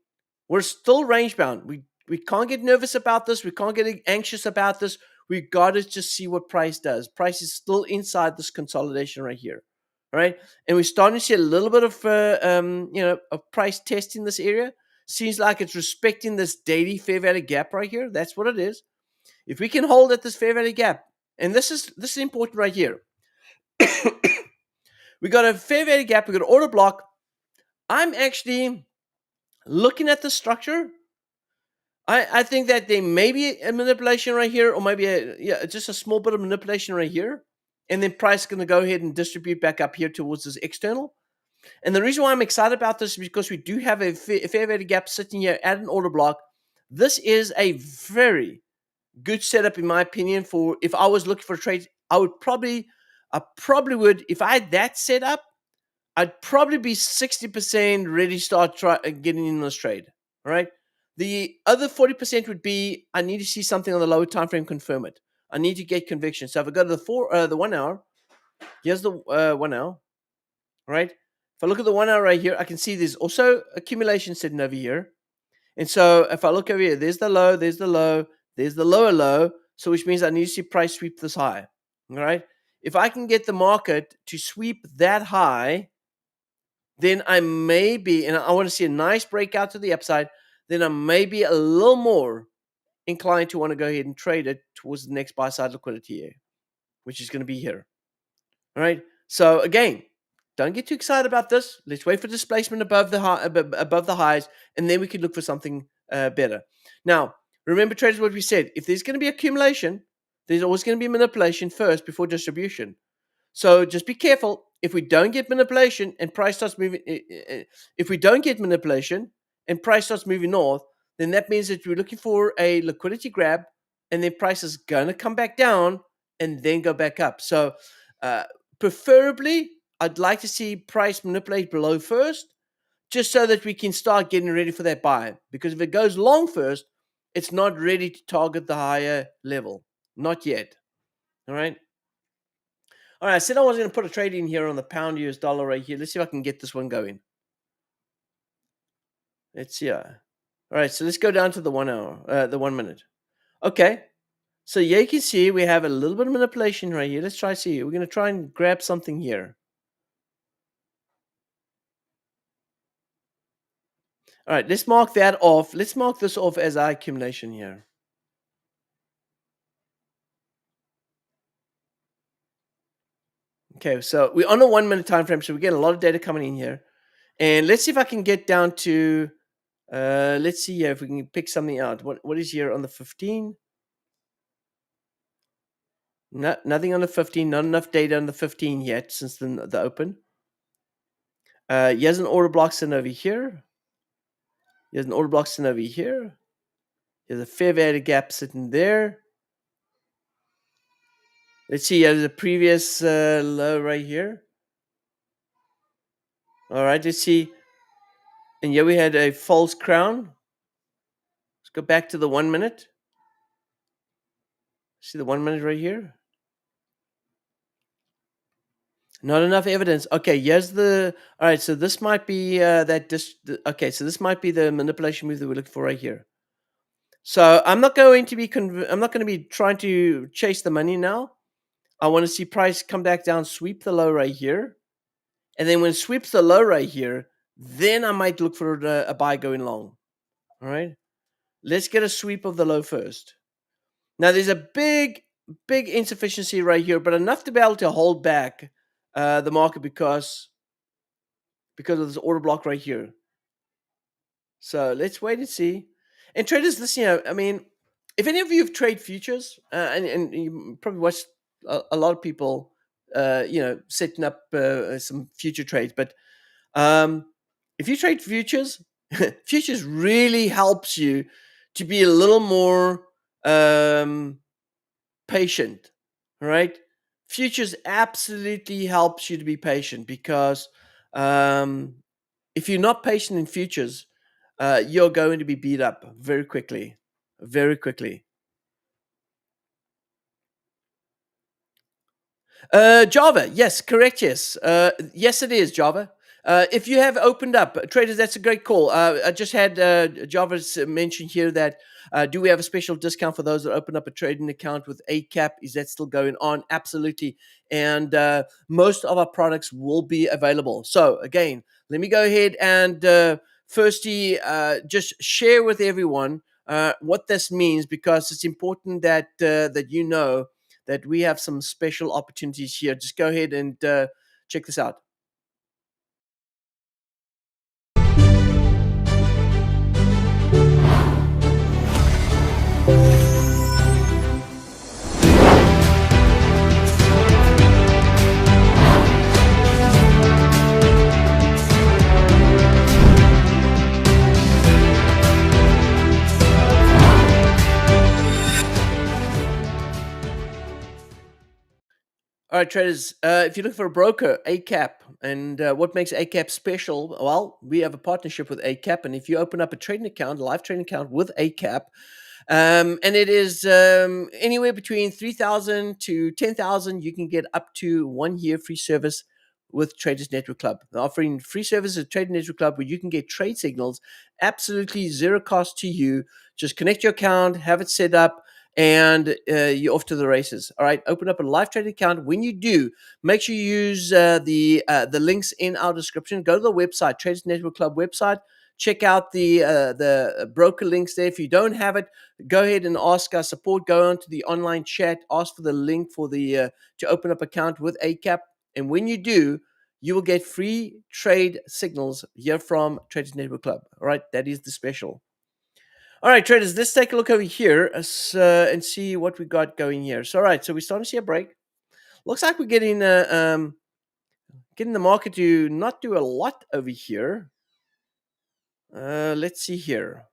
we're still range bound. We can't get nervous about this. We can't get anxious about this. we got to just see what price does. Price is still inside this consolidation right here. All right. And we're starting to see a little bit of, of price test in this area. Seems like it's respecting this daily fair value gap right here. That's what it is. If we can hold at this fair value gap, and this is important right here. We got a fair value gap. We got an order block. I'm actually looking at the structure. I think that there may be a manipulation right here, or maybe just a small bit of manipulation right here, and then price is going to go ahead and distribute back up here towards this external. And the reason why I'm excited about this is because we do have a fair value gap sitting here at an order block. This is a very good setup, in my opinion, for if I was looking for a trade. I probably would, if I had that set up, I'd probably be 60% ready to start getting in this trade. All right. The other 40% would be I need to see something on the lower time frame confirm it. I need to get conviction. So if I go to the 1 hour, here's the 1 hour. Right. If I look at the 1 hour right here, I can see there's also accumulation sitting over here. And so if I look over here, there's the low, there's the low, there's the lower low. So which means I need to see price sweep this high. All right. If I can get the market to sweep that high, then I may be, and I want to see a nice breakout to the upside, then I may be a little more inclined to want to go ahead and trade it towards the next buy side liquidity area, which is going to be here. All right. So again, don't get too excited about this. Let's wait for displacement above the highs, and then we can look for something better. Now, remember, traders, what we said: if there's going to be accumulation, there's always going to be manipulation first before distribution. So just be careful. If we don't get manipulation and price starts moving, north, then that means that we're looking for a liquidity grab, and then price is going to come back down and then go back up. So preferably, I'd like to see price manipulate below first, just so that we can start getting ready for that buy. Because if it goes long first, it's not ready to target the higher level. Not yet. All right. All right, I said I was going to put a trade in here on the pound US dollar right here. Let's see if I can get this one going. Let's see. All right, so let's go down to the 1 hour, the 1 minute. Okay, so yeah, you can see we have a little bit of manipulation right here. Let's try see. We're going to try and grab something here. All right, let's mark that off. Let's mark this off as our accumulation here. Okay, so we're on a 1 minute time frame, so we're getting a lot of data coming in here. And let's see if I can get down to, let's see here if we can pick something out. What is here on the 15? Nothing on the 15, not enough data on the 15 yet since the open. Here's an order block sitting over here. Here's an order block sitting over here. Here's a fair value gap sitting there. Let's see, here's a previous low right here. All right, let's see. And here we had a false crown. Let's go back to the 1 minute. See the 1 minute right here? Not enough evidence. Okay, here's the. All right, so this might be okay, so this might be the manipulation move that we're looking for right here. So I'm not going to be trying to chase the money now. I want to see price come back down, sweep the low right here, and then when it sweeps the low right here, then I might look for a buy going long. All right, let's get a sweep of the low first. Now there's a big insufficiency right here, but enough to be able to hold back the market because of this order block right here. So let's wait and see. And traders, listen, I mean, if any of you have traded futures, and you probably watched a lot of people, setting up some future trades, but if you trade futures, futures really helps you to be a little more patient, right? Futures absolutely helps you to be patient because if you're not patient in futures, you're going to be beat up very quickly, very quickly. Java, yes, correct, yes. Yes, it is Java. If you have opened up traders, that's a great call. I just had Jarvis mention here that do we have a special discount for those that open up a trading account with ACAP? Is that still going on? Absolutely. And most of our products will be available. So again, let me go ahead and firstly just share with everyone what this means, because it's important that that you know that we have some special opportunities here. Just go ahead and check this out. All right, traders. If you're looking for a broker, ACAP, and what makes ACAP special? Well, we have a partnership with ACAP, and if you open up a trading account, a live trading account with ACAP, and it is anywhere between 3,000 to 10,000, you can get up to 1 year free service with Traders Network Club. They're offering free service at Traders Network Club where you can get trade signals absolutely zero cost to you. Just connect your account, have it set up, and you're off to the races. All right, open up a live trading account. When you do, make sure you use the links in our description. Go to the website, Traders Network Club website. Check out the broker links there. If you don't have it, go ahead and ask our support. Go on to the online chat. Ask for the link for the to open up account with ACAP. And when you do, you will get free trade signals here from Traders Network Club. All right, that is the special. All right, traders, let's take a look over here and see what we got going here. So, all right, so we're starting to see a break. Looks like we're getting the market to not do a lot over here. Let's see here.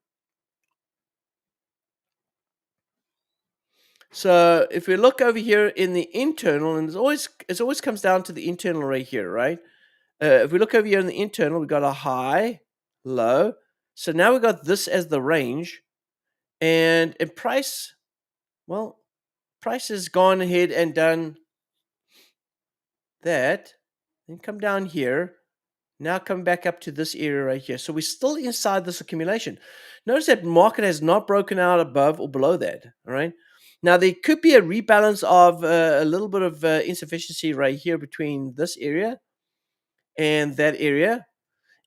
So, if we look over here in the internal, and it always comes down to the internal right here, right? If we look over here in the internal, we got a high, low. So now we got this as the range, and in price, well, price has gone ahead and done that, then come down here. Now come back up to this area right here. So we're still inside this accumulation. Notice that market has not broken out above or below that. All right. Now there could be a rebalance of a little bit of insufficiency right here between this area and that area.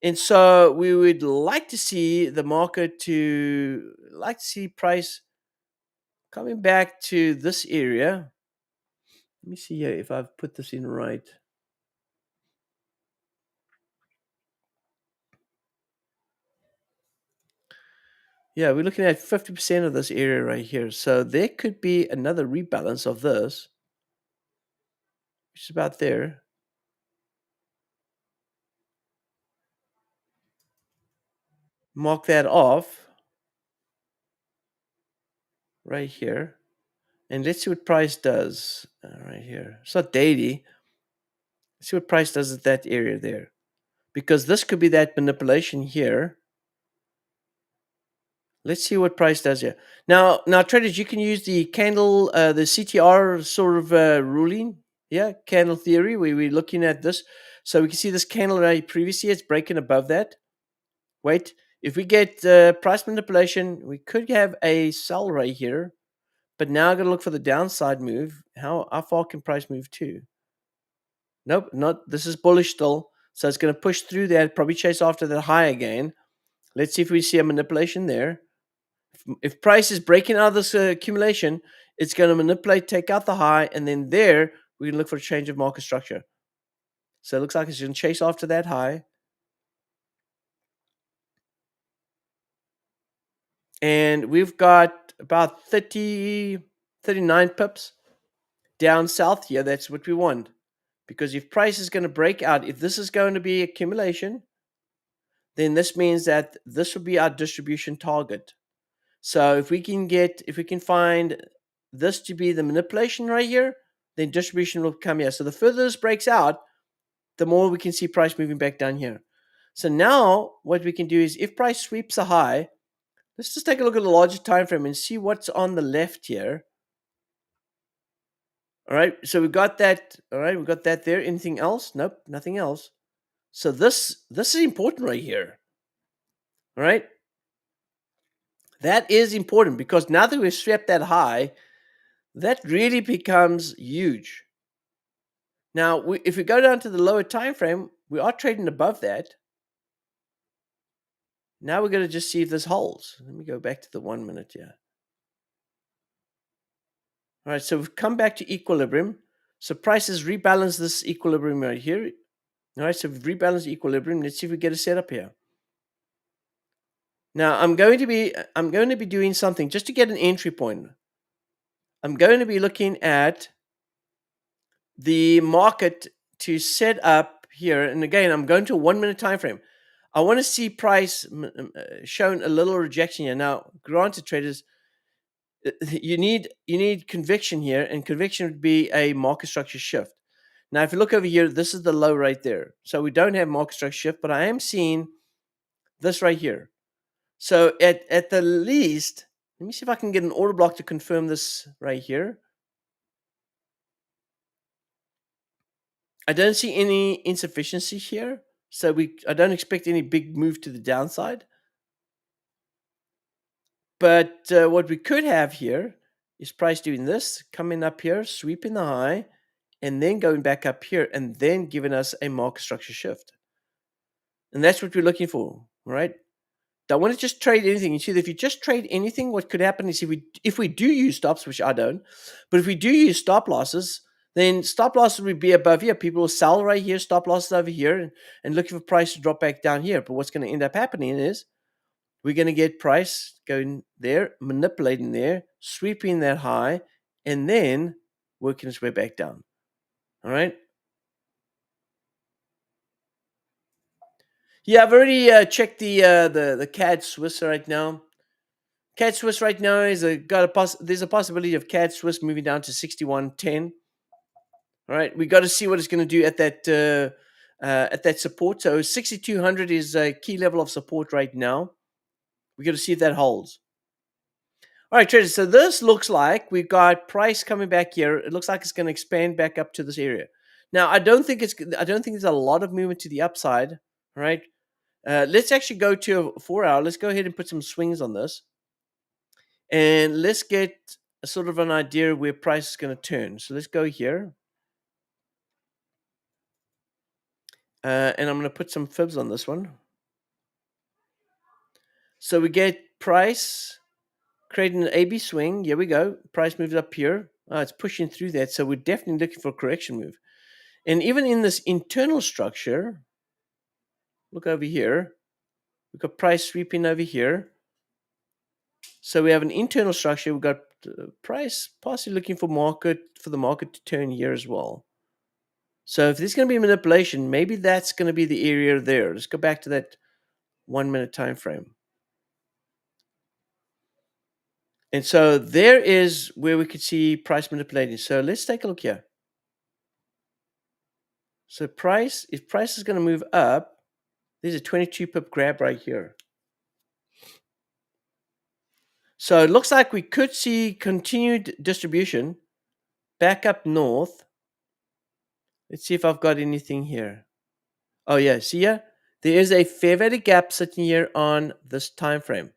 And so we would like to see the market to like to see price coming back to this area. Let me see here if I've put this in right. Yeah, we're looking at 50% of this area right here. So there could be another rebalance of this, which is about there. Mark that off right here. And let's see what price does right here. It's not daily. Let's see what price does at that area there. Because this could be that manipulation here. Let's see what price does here. Now, traders, you can use the candle, the CTR sort of ruling. Yeah, candle theory, where we're looking at this. So we can see this candle right previously, it's breaking above that. Wait, if we get price manipulation, we could have a sell right here. But now I'm going to look for the downside move. How far can price move to? Nope, not. This is bullish still. So it's going to push through that, probably chase after that high again. Let's see if we see a manipulation there. If price is breaking out of this accumulation, it's going to manipulate, take out the high, and then there we can look for a change of market structure. So it looks like it's going to chase after that high. And we've got about 39 pips down south here. That's what we want. Because if price is going to break out, if this is going to be accumulation, then this means that this will be our distribution target. So if we can find this to be the manipulation right here, then distribution will come here. So the further this breaks out, the more we can see price moving back down here. So now what we can do is if price sweeps a high, let's just take a look at the larger time frame and see what's on the left here. All right, so we got that. All right, we got that there. Anything else? Nope, nothing else. So this is important right here. All right. That is important because now that we've swept that high, that really becomes huge. Now, if we go down to the lower time frame, we are trading above that. Now we're going to just see if this holds. Let me go back to the 1 minute here. All right, so we've come back to equilibrium. So prices rebalance this equilibrium right here. All right, so we've rebalanced equilibrium. Let's see if we get a setup here. Now I'm going to be doing something just to get an entry point. I'm going to be looking at the market to set up here, and again, I'm going to a 1 minute time frame. I want to see price shown a little rejection here. Now, granted, traders, you need conviction here, and conviction would be a market structure shift. Now, if you look over here, this is the low right there. So we don't have market structure shift, but I am seeing this right here. So at the least, let me see if I can get an order block to confirm this right here. I don't see any insufficiency here. So I don't expect any big move to the downside. But what we could have here is price doing this, coming up here, sweeping the high, and then going back up here, and then giving us a market structure shift. And that's what we're looking for, right? Don't want to just trade anything. You see, if you just trade anything, what could happen is if we do use stops, which I don't, but if we do use stop losses, then stop losses would be above here. People will sell right here, stop losses over here, and looking for price to drop back down here. But what's going to end up happening is we're going to get price going there, manipulating there, sweeping that high, and then working its way back down. All right. Yeah, I've already checked the CAD Swiss right now. CAD Swiss right now is there's a possibility of CAD Swiss moving down to 61.10. All right, we got to see what it's going to do at that support. So 6,200 is a key level of support right now. We got to see if that holds. All right, traders. So this looks like we've got price coming back here. It looks like it's going to expand back up to this area. Now, I don't think there's a lot of movement to the upside. All right. Let's actually go to a 4 hour. Let's go ahead and put some swings on this. And let's get a sort of an idea where price is going to turn. So let's go here. And I'm going to put some fibs on this one. So we get price creating an AB swing. Here we go. Price moves up here. It's pushing through that. So we're definitely looking for a correction move. And even in this internal structure, look over here. We've got price sweeping over here. So we have an internal structure. We've got price possibly looking for the market to turn here as well. So if there's going to be manipulation, maybe that's going to be the area there. Let's go back to that 1 minute time frame. And so there is where we could see price manipulating. So let's take a look here. So if price is going to move up, there's a 22 pip grab right here. So it looks like we could see continued distribution back up north. Let's see if I've got anything here. Oh yeah, see here? There is a fair value gap sitting here on this time frame.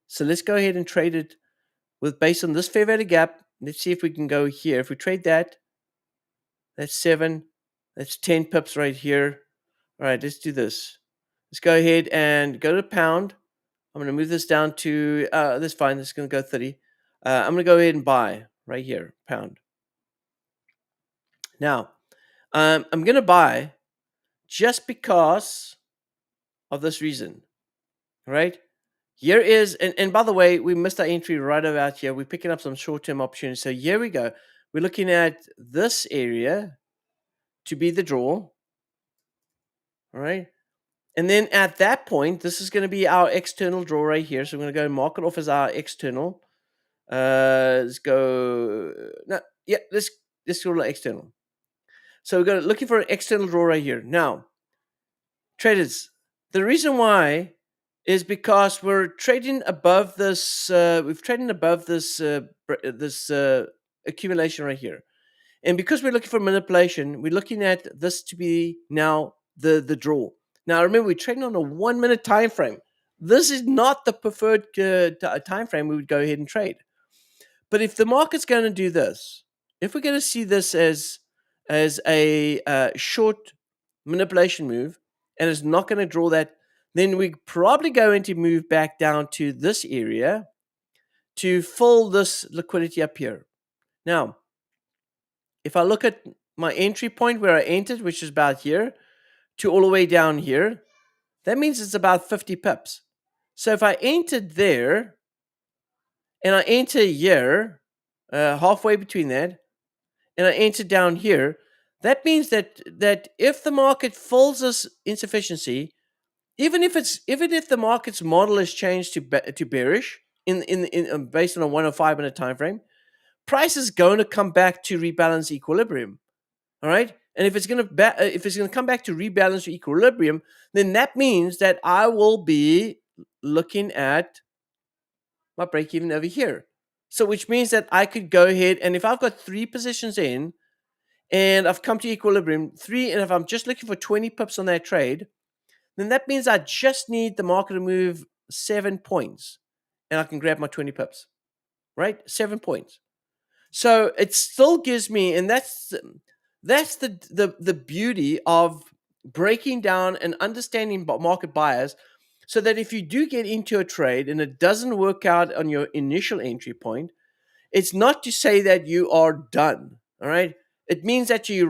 So let's go ahead and trade it based on this fair value gap. Let's see if we can go here. If we trade that, that's 7. That's 10 pips right here. All right, let's do this. Let's go ahead and go to pound. I'm going to move this down to, that's fine. This is going to go 30. I'm going to go ahead and buy right here, pound. Now, I'm going to buy just because of this reason, right? Here is, and by the way, we missed our entry right about here. We're picking up some short-term opportunities. So here we go. We're looking at this area to be the draw, all right? And then at that point, this is going to be our external draw right here. So we're going to go mark it off as our external. Let's go, no, yeah, let's go external. So we're going looking for an external draw right here. Now, traders, the reason why is because we're trading above this. We've trading above this accumulation right here, and because we're looking for manipulation, we're looking at this to be now the draw. Now, remember, we're trading on a 1 minute time frame. This is not the preferred time frame we would go ahead and trade. But if the market's going to do this, if we're going to see this as a short manipulation move, and it's not going to draw that, then we're probably going to move back down to this area to fill this liquidity up here. Now, if I look at my entry point where I entered, which is about here, to all the way down here, that means it's about 50 pips. So if I entered there and I enter here, halfway between that, and I enter down here, that means that if the market fills this insufficiency, even if the market's model has changed to bearish in based on a 105 minute time frame, price is going to come back to rebalance equilibrium. All right, and if it's going to come back to rebalance equilibrium, then that means that I will be looking at my break even over here. So which means that I could go ahead, and if I've got 3 positions in and I've come to equilibrium, 3, and if I'm just looking for 20 pips on that trade, then that means I just need the market to move 7 points and I can grab my 20 pips, right? 7 points. So it still gives me, and that's the beauty of breaking down and understanding market bias, so that if you do get into a trade and it doesn't work out on your initial entry point, it's not to say that you are done. All right, it means that you're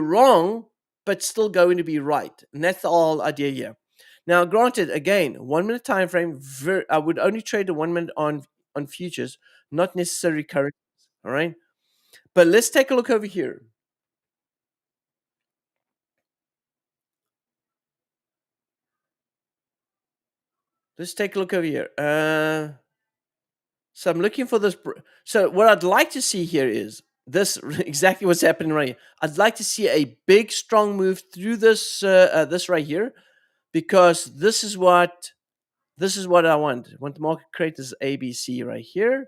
wrong, but still going to be right, and that's the whole idea here. Now, granted, again, 1 minute time frame. I would only trade the 1 minute on futures, not necessarily currencies. All right, but let's take a look over here. Let's take a look over here. So I'm looking for this. So what I'd like to see here is this exactly what's happening right here. I'd like to see a big, strong move through this this right here, because this is what I want. I want the market to create this ABC right here.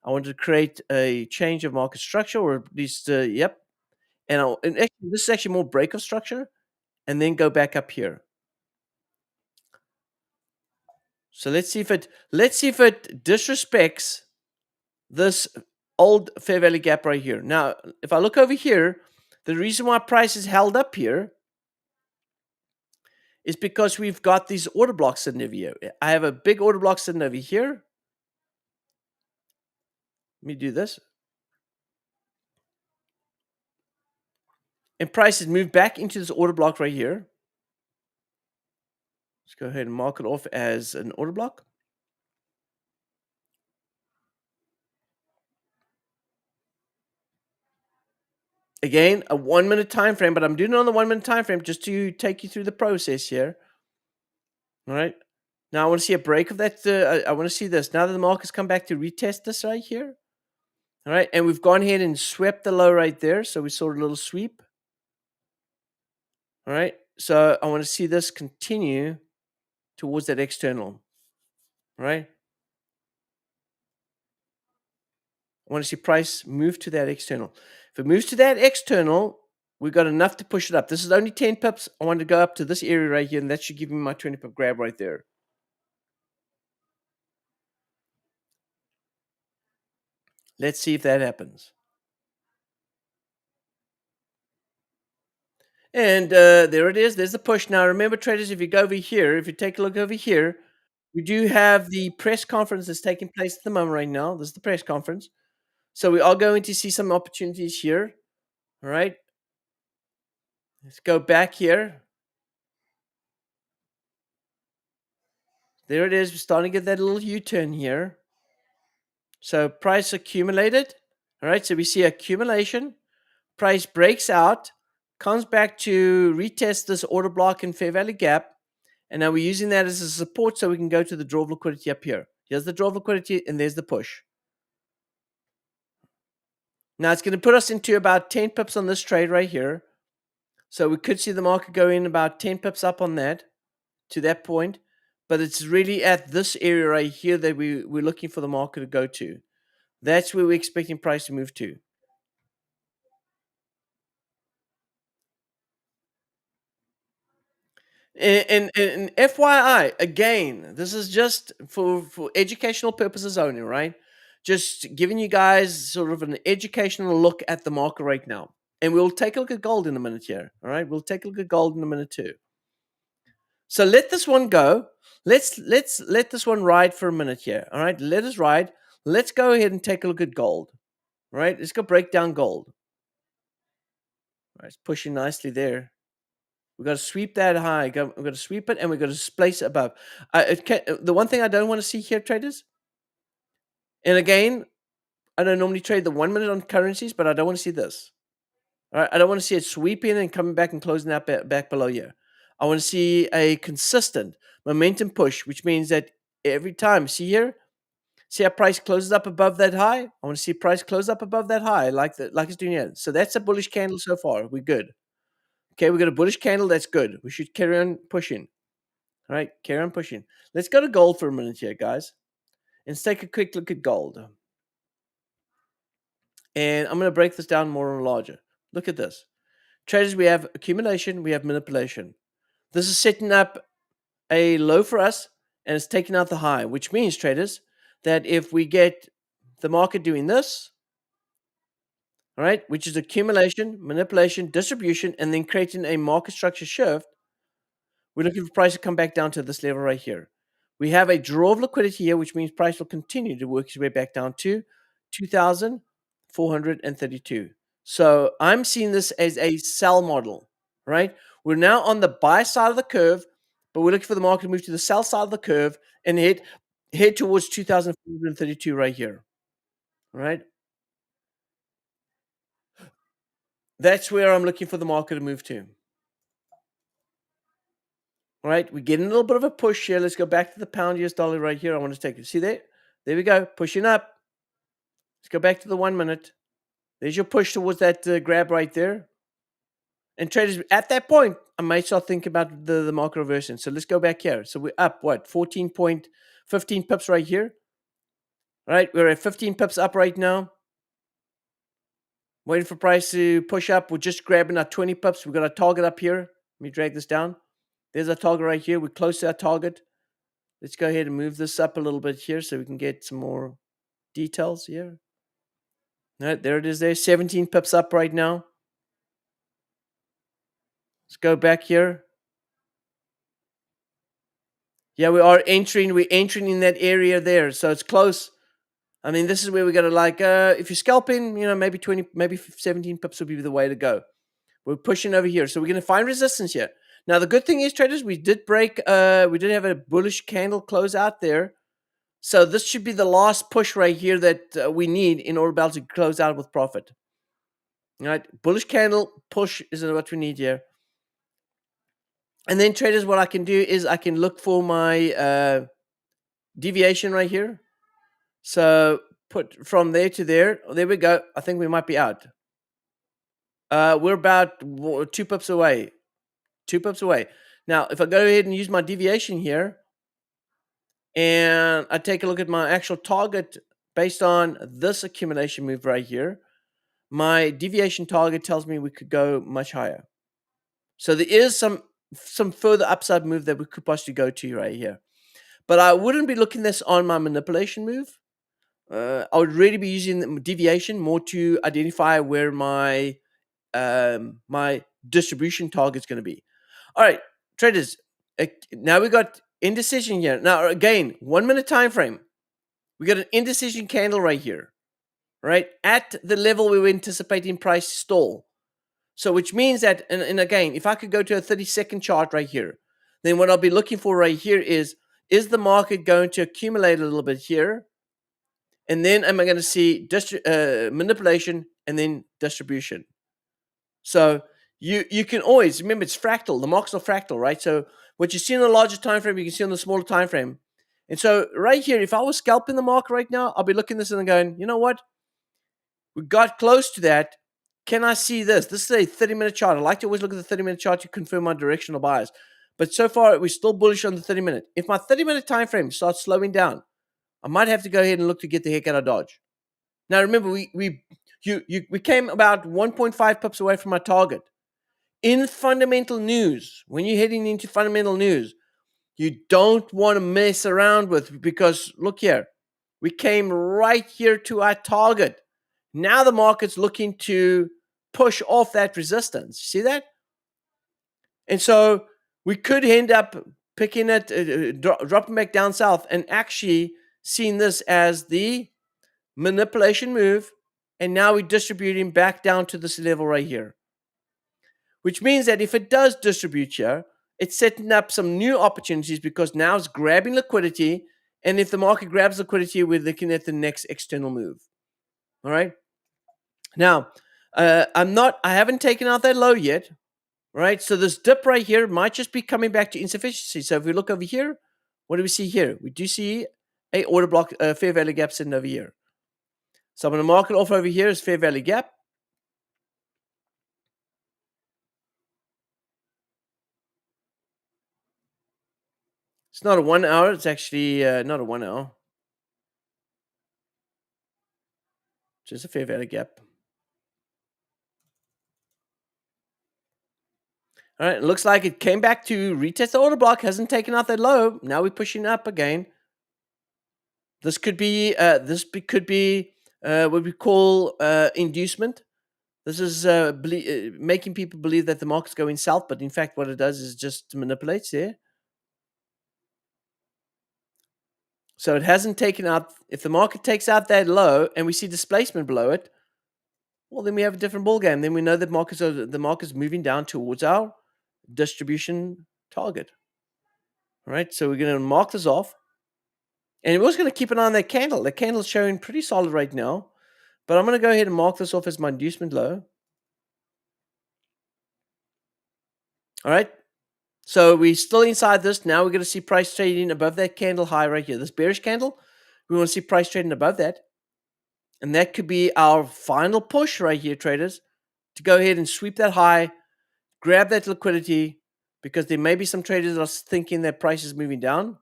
I want to create a change of market structure, or at least yep. And actually, this is actually more break of structure, and then go back up here. So let's see if it disrespects this old fair value gap right here. Now, if I look over here, the reason why price is held up here is because we've got these order blocks sitting over here. I have a big order block sitting over here. Let me do this. And price has moved back into this order block right here. Let's go ahead and mark it off as an order block. Again, a 1 minute time frame, but I'm doing it on the 1 minute time frame just to take you through the process here. All right. Now I want to see a break of that. I want to see this. Now that the market's come back to retest this right here. All right. And we've gone ahead and swept the low right there. So we saw a little sweep. All right. So I want to see this continue towards that external. All right. I want to see price move to that external. If it moves to that external, we've got enough to push it up. This is only 10 pips. I want to go up to this area right here, and that should give me my 20 pip grab right there. Let's see if that happens. And there it is. There's the push. Now, remember, traders, if you go over here, if you take a look over here, we do have the press conference that's taking place at the moment right now. This is the press conference. So we are going to see some opportunities here. All right. Let's go back here. There it is. We're starting to get that little U-turn here. So price accumulated. All right. So we see accumulation. Price breaks out, comes back to retest this order block and fair value gap. And now we're using that as a support so we can go to the draw of liquidity up here. Here's the draw of liquidity, and there's the push. Now it's going to put us into about 10 pips on this trade right here. So we could see the market go in about 10 pips up on that, to that point. But it's really at this area right here that we're looking for the market to go to. That's where we're expecting price to move to. And FYI, again, this is just for educational purposes only, right? Just giving you guys sort of an educational look at the market right now. And we'll take a look at gold in a minute here. All right. We'll take a look at gold in a minute too. So let this one go. Let's let this one ride for a minute here. All right. Let us ride. Let's go ahead and take a look at gold. All right. Let's go break down gold. All right. It's pushing nicely there. We've got to sweep that high. We've got to sweep it, and we've got to place it above. The one thing I don't want to see here, traders, and again, I don't normally trade the 1 minute on currencies, but I don't want to see this. All right, I don't want to see it sweeping and coming back and closing that back below here. I want to see a consistent momentum push, which means that every time, see here, see how price closes up above that high. I want to see price close up above that high, like it's doing here. So that's a bullish candle so far. We're good. Okay, we got a bullish candle. That's good. We should carry on pushing. All right, carry on pushing. Let's go to gold for a minute here, guys. And let's take a quick look at gold. And I'm going to break this down more and larger. Look at this. Traders, we have accumulation, we have manipulation. This is setting up a low for us, and it's taking out the high, which means, traders, that if we get the market doing this, all right, which is accumulation, manipulation, distribution, and then creating a market structure shift, we're looking for price to come back down to this level right here. We have a draw of liquidity here, which means price will continue to work its way back down to 2,432. So I'm seeing this as a sell model, right? We're now on the buy side of the curve, but we're looking for the market to move to the sell side of the curve and head towards 2,432 right here, right? That's where I'm looking for the market to move to. All right, we're getting a little bit of a push here. Let's go back to the pound US dollar right here. I want to take it. See there? There we go. Pushing up. Let's go back to the 1 minute. There's your push towards that grab right there. And traders, at that point, I might start thinking about the market reversing. So let's go back here. So we're up, what, 14.15 pips right here. All right, we're at 15 pips up right now. Waiting for price to push up. We're just grabbing our 20 pips. We've got our target up here. Let me drag this down. There's our target right here. We're close to our target. Let's go ahead and move this up a little bit here so we can get some more details here. All right, there it is there. 17 pips up right now. Let's go back here. Yeah, we're entering in that area there. So it's close. I mean, this is where we got to like, if you're scalping, maybe 20, maybe 17 pips would be the way to go. We're pushing over here. So we're going to find resistance here. Now, the good thing is, traders, we did have a bullish candle close out there. So this should be the last push right here that we need in order to close out with profit. All right, bullish candle push is what we need here. And then traders, what I can do is I can look for my deviation right here. So put from there to there. There we go. I think we might be out. We're about 2 pips away. 2 pips away. Now, if I go ahead and use my deviation here, and I take a look at my actual target based on this accumulation move right here, my deviation target tells me we could go much higher. So there is some further upside move that we could possibly go to right here. But I wouldn't be looking this on my manipulation move. I would really be using the deviation more to identify where my my distribution target is going to be. All right, traders. Now we got indecision here. Now again, 1 minute time frame. We got an indecision candle right here, right at the level we were anticipating price stall. So which means that, and again, if I could go to a 30-second chart right here, then what I'll be looking for right here is the market going to accumulate a little bit here? And then am I going to see manipulation and then distribution? So you can always, remember it's fractal. The markets are fractal, right? So what you see in the larger time frame, you can see on the smaller time frame. And so right here, if I was scalping the market right now, I'll be looking at this and going, you know what? We got close to that. Can I see this? This is a 30-minute chart. I like to always look at the 30-minute chart to confirm my directional bias. But so far, we're still bullish on the 30-minute. If my 30-minute time frame starts slowing down, I might have to go ahead and look to get the heck out of Dodge. Now, remember, we came about 1.5 pips away from our target. in fundamental news, when you're heading into fundamental news, you don't want to mess around with, because look here, we came right here to our target. Now the market's looking to push off that resistance. See that? And so we could end up picking it, dropping back down south, and actually seeing this as the manipulation move. And now we're distributing back down to this level right here, which means that if it does distribute here, it's setting up some new opportunities, because now it's grabbing liquidity. And if the market grabs liquidity, we're looking at the next external move. All right. Now, I haven't taken out that low yet. Right. So this dip right here might just be coming back to insufficiency. So if we look over here, what do we see here? We do see a order block, fair value gap sitting over here. So I'm going to mark it off over here as fair value gap. It's not a 1 hour. It's actually not a 1 hour. Just a fair value gap. All right. It looks like it came back to retest the order block. Hasn't taken out that low. Now we're pushing up again. This could be what we call inducement. This is making people believe that the market's going south, but in fact, what it does is just manipulates there. So it hasn't taken out. If the market takes out that low and we see displacement below it, well, then we have a different ballgame. Then we know that the market's moving down towards our distribution target. All right, so we're going to mark this off. And we're also going to keep an eye on that candle. The candle's showing pretty solid right now. But I'm going to go ahead and mark this off as my inducement low. All right. So we're still inside this. Now we're going to see price trading above that candle high right here. This bearish candle, we want to see price trading above that. And that could be our final push right here, traders, to go ahead and sweep that high, grab that liquidity, because there may be some traders that are thinking that price is moving down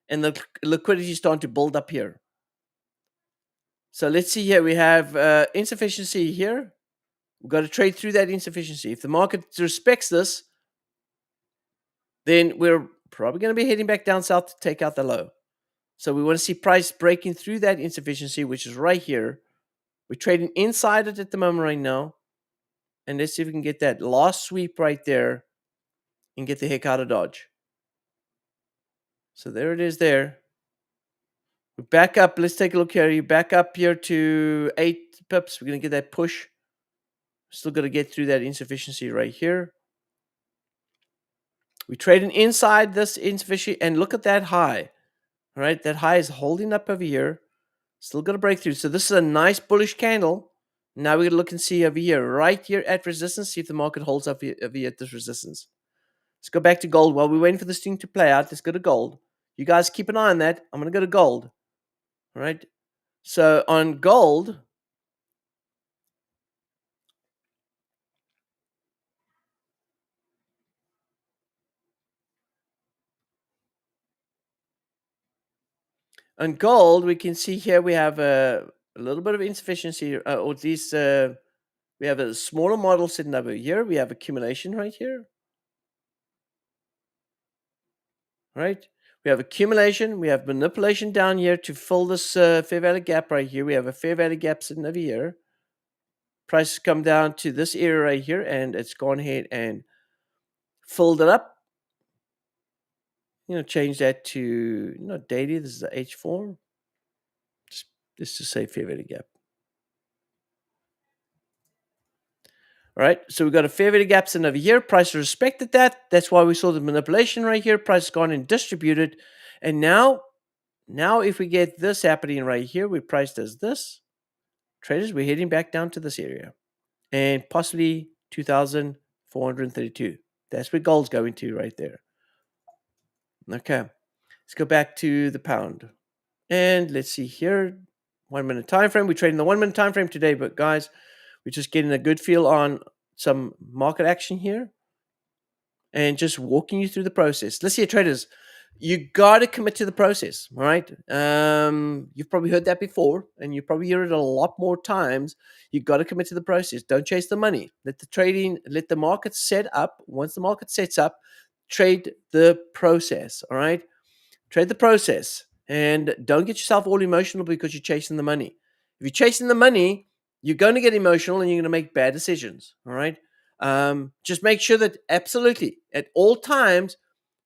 and the liquidity is starting to build up here. So let's see here. We have insufficiency here. We've got to trade through that insufficiency. If the market respects this, then we're probably going to be heading back down south to take out the low. So we want to see price breaking through that insufficiency, which is right here. We're trading inside it at the moment right now. And let's see if we can get that last sweep right there and get the heck out of Dodge. So there it is there. We back up. Let's take a look here. You back up here to 8 pips. We're going to get that push. Still got to get through that insufficiency right here. We're trading inside this insufficiency, and look at that high. All right, that high is holding up over here. Still got to break through. So this is a nice bullish candle. Now we're going to look and see over here, right here at resistance, see if the market holds up over here at this resistance. Let's go back to gold. While we're waiting for this thing to play out, let's go to gold. You guys keep an eye on that. I'm going to go to gold. All right. So on gold, we can see here we have a little bit of insufficiency, or at least we have a smaller model sitting over here. We have accumulation right here. Right? We have accumulation. We have manipulation down here to fill this fair value gap right here. We have a fair value gap sitting over here. Prices come down to this area right here, and it's gone ahead and filled it up. Change that to not daily. This is the H form. Just to say fair value gap. All right, so we've got a fair value gap sitting over here. Price respected that. That's why we saw the manipulation right here. Price has gone and distributed. And now if we get this happening right here, we priced as this. Traders, we're heading back down to this area. And possibly 2,432. That's where gold's going to right there. Okay, let's go back to the pound. And let's see here. 1 minute time frame. We're trading the 1 minute time frame today, but guys, we're just getting a good feel on some market action here and just walking you through the process. Let's see, traders. You got to commit to the process, all right? You've probably heard that before, and you probably hear it a lot more times. You got to commit to the process. Don't chase the money. Let the market set up. Once the market sets up, trade the process, all right? Trade the process, and don't get yourself all emotional because you're chasing the money. If you're chasing the money, you're going to get emotional and you're going to make bad decisions, all right? Just make sure that absolutely at all times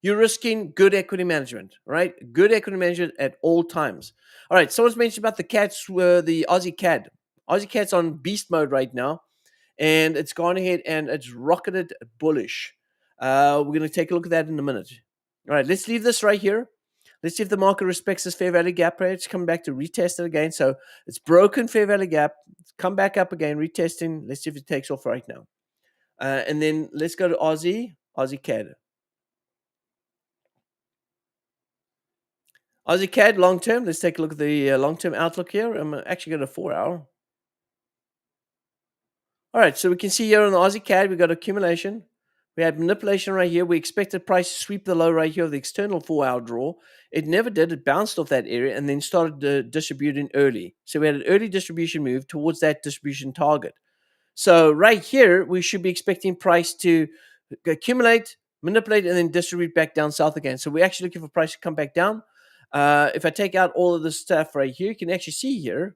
you're risking good equity management, right? Good equity management at all times. All right, someone's mentioned about the cats, the Aussie cat. Aussie cat's on beast mode right now, and it's gone ahead and it's rocketed bullish. We're going to take a look at that in a minute. All right, let's leave this right here. Let's see if the market respects this fair value gap rate. It's coming back to retest it again. So it's broken fair value gap. It's come back up again, retesting. Let's see if it takes off right now. And then let's go to Aussie CAD. Aussie CAD long term. Let's take a look at the long term outlook here. I'm actually going to 4 hour. All right, so we can see here on the Aussie CAD, we got accumulation. We had manipulation right here. We expected price to sweep the low right here of the external 4 hour draw. It never did. It bounced off that area and then started distributing early. So we had an early distribution move towards that distribution target. So right here, we should be expecting price to accumulate, manipulate, and then distribute back down south again. So we're actually looking for price to come back down. If I take out all of this stuff right here, you can actually see here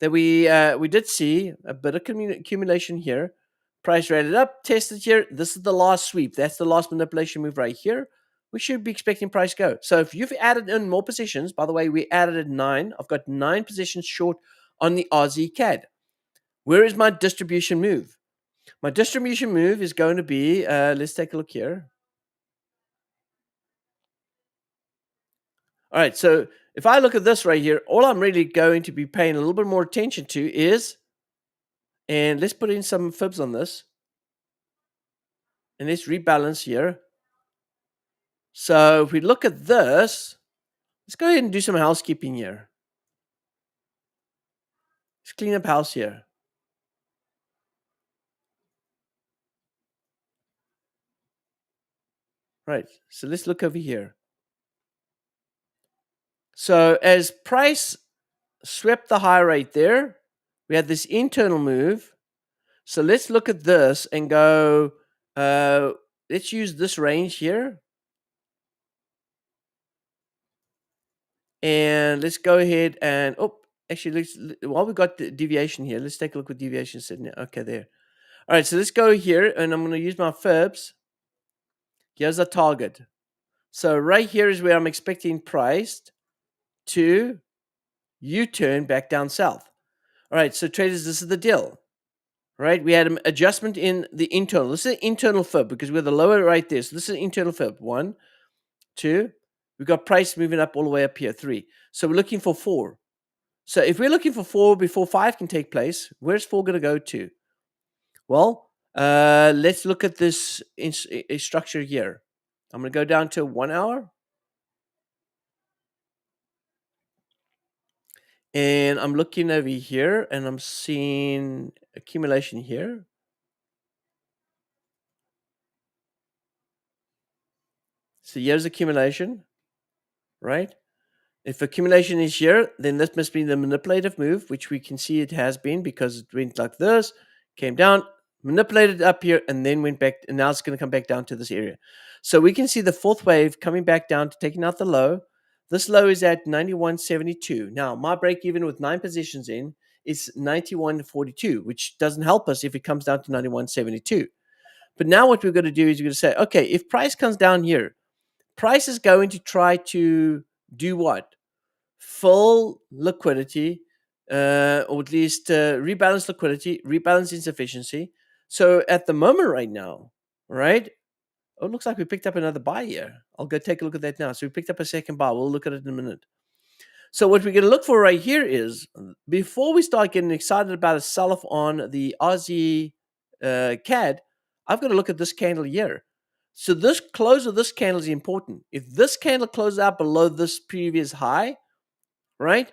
that we did see a bit of accumulation here. Price rated up, tested here. This is the last sweep. That's the last manipulation move right here. We should be expecting price go. So if you've added in more positions, by the way, we added at 9. I've got 9 positions short on the Aussie CAD. Where is my distribution move? My distribution move is going to be, let's take a look here. All right, so if I look at this right here, all I'm really going to be paying a little bit more attention to is, and let's put in some fibs on this, and let's rebalance here. So if we look at this, let's go ahead and do some housekeeping here. Let's clean up house here. Right, so let's look over here. So as price swept the high right there, we had this internal move. So let's look at this and go, let's use this range here. And let's go ahead and, actually, while we got the deviation here, let's take a look what deviation is sitting there. Okay, there. All right, so let's go here, and I'm going to use my fibs. Here's the target. So right here is where I'm expecting price to U-turn back down south. All right, so traders, this is the deal. Right, we had an adjustment in the internal. This is an internal fib because we're the lower right there. So this is an internal fib. 1, 2. We've got price moving up all the way up here. 3. So we're looking for 4. So if we're looking for 4 before 5 can take place, where's 4 going to go to? Well, let's look at this structure here. I'm going to go down to 1 hour. And I'm looking over here and I'm seeing accumulation here. So here's accumulation, right? If accumulation is here, then this must be the manipulative move, which we can see it has been because it went like this, came down, manipulated up here, and then went back. And now it's going to come back down to this area. So we can see the fourth wave coming back down to taking out the low. This low is at 91.72. Now, my break even with 9 positions in is 91.42, which doesn't help us if it comes down to 91.72. But now what we're going to do is we're going to say, okay, if price comes down here, price is going to try to do what? Full liquidity, or at least rebalance liquidity, rebalance insufficiency. So at the moment right now, right? Oh, it looks like we picked up another buy here. I'll go take a look at that now. So we picked up a second buy. We'll look at it in a minute. So what we're going to look for right here is, before we start getting excited about a sell-off on the Aussie CAD, I've got to look at this candle here. So this close of this candle is important. If this candle closes out below this previous high, right,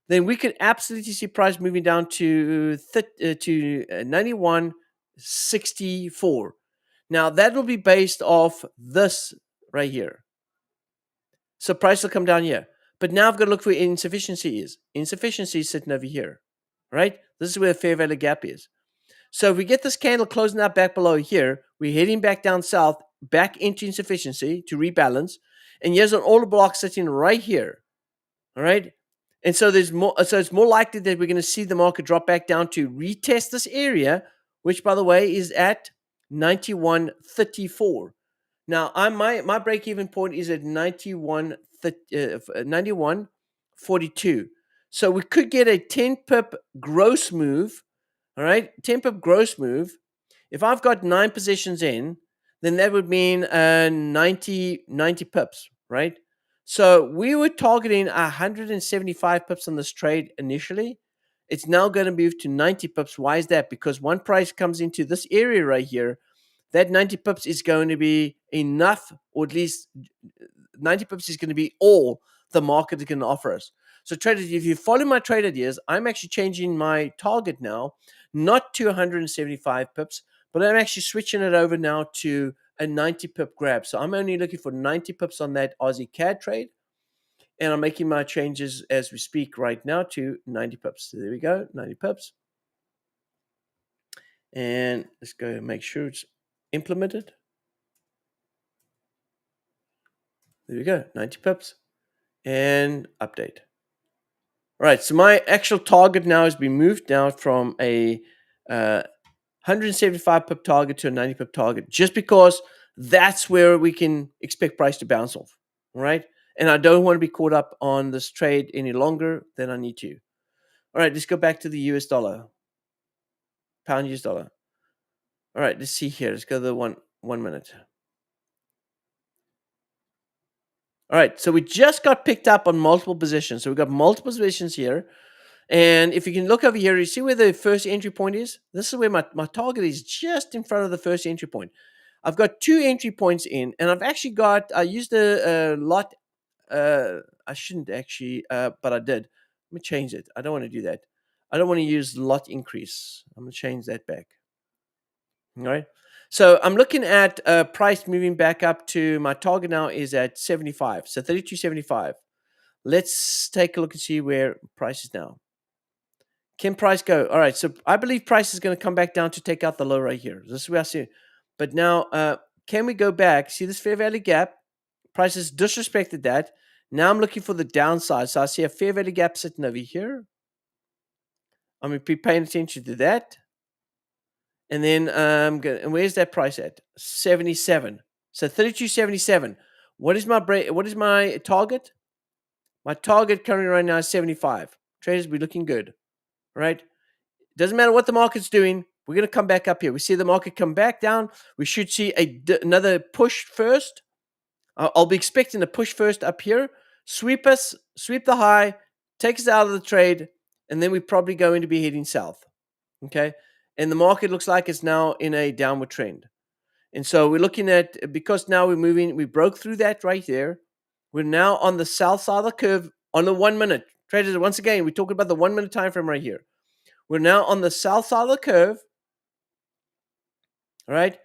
then we could absolutely see price moving down to 91.64. Now that will be based off this right here. So price will come down here. But now I've got to look for where insufficiency is. Insufficiency is sitting over here, right? This is where the fair value gap is. So if we get this candle closing out back below here, we're heading back down south, back into insufficiency to rebalance. And here's an order block sitting right here. All right. And so there's more, so it's more likely that we're going to see the market drop back down to retest this area, which by the way is at 91.34. Now my break-even point is at 91.42. So we could get a 10 pip gross move. All right, 10 pip gross move. If I've got 9 positions in, then that would mean 90 pips, right? So we were targeting 175 pips on this trade initially. It's now going to move to 90 pips. Why is that? Because one price comes into this area right here, that 90 pips is going to be enough, or at least 90 pips is going to be all the market is going to offer us. So traders, if you follow my trade ideas, I'm actually changing my target now, not to 175 pips, but I'm actually switching it over now to a 90 pip grab. So I'm only looking for 90 pips on that Aussie CAD trade. And I'm making my changes as we speak right now to 90 pips. So there we go, 90 pips. And let's go and make sure it's implemented. There we go, 90 pips. And update. All right, so my actual target now has been moved down from a 175 pip target to a 90 pip target, just because that's where we can expect price to bounce off. All right, and I don't want to be caught up on this trade any longer than I need to. All right, let's go back to the US dollar, pound US dollar. All right, let's see here. Let's go to the 1 minute. All right, so we just got picked up on multiple positions. So we've got multiple positions here. And if you can look over here, you see where the first entry point is? This is where my target is, just in front of the first entry point. I've got 2 entry points in, and I've actually got, I used a lot, I shouldn't actually, but I did. Let me change it. I don't want to do that. I don't want to use lot increase. I'm going to change that back. All right. So I'm looking at price moving back up to, my target now is at 75. So 32.75. Let's take a look and see where price is now. Can price go? All right, so I believe price is going to come back down to take out the low right here. This is where I see it. But now, can we go back? See this fair value gap? Price has disrespected that. Now I'm looking for the downside. So I see a fair value gap sitting over here. I'm going to be paying attention to that. And then, and where's that price at? 77. So 32.77. What is my target? My target currently right now is 75. Traders, we're looking good. Right? Doesn't matter what the market's doing. We're going to come back up here. We see the market come back down. We should see another push first. I'll be expecting a push first up here. Sweep the high, take us out of the trade, and then we're probably going to be heading south. Okay? And the market looks like it's now in a downward trend. And so we're looking at, because now we're moving, we broke through that right there. We're now on the south side of the curve on the 1 minute. Traders, once again, we're talking about the 1 minute time frame right here. We're now on the south side of the curve, all right?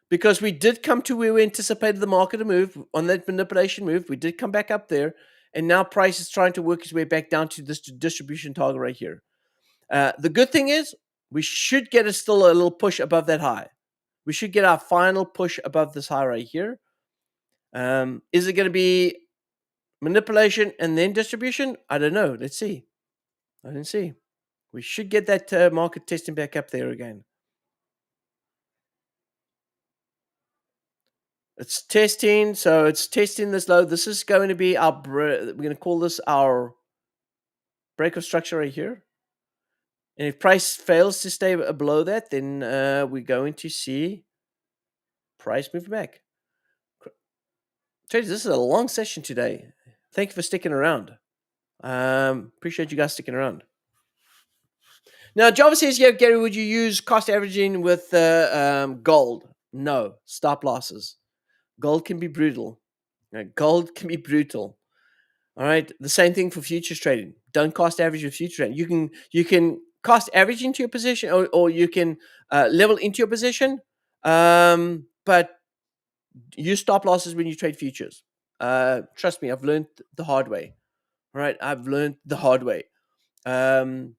Because we did come to where we anticipated the market to move on that manipulation move. We did come back up there, and now price is trying to work its way back down to this distribution target right here. The good thing is we should get still a little push above that high. We should get our final push above this high right here. Is it going to be manipulation and then distribution? I don't know. Let's see. I didn't see. We should get that market testing back up there again. It's testing, so it's testing this low. This is going to be our, we're going to call this our break of structure right here. And if price fails to stay below that, then we're going to see price move back. Traders, this is a long session today. Thank you for sticking around. Appreciate you guys sticking around. Now, Java says, yeah, Gary, would you use cost averaging with gold? No, stop losses. Gold can be brutal. Gold can be brutal. All right. The same thing for futures trading. Don't cost average with future trading. You can cost average into your position, or you can level into your position. But use stop losses when you trade futures. Trust me, I've learned the hard way. All right, I've learned the hard way. Um,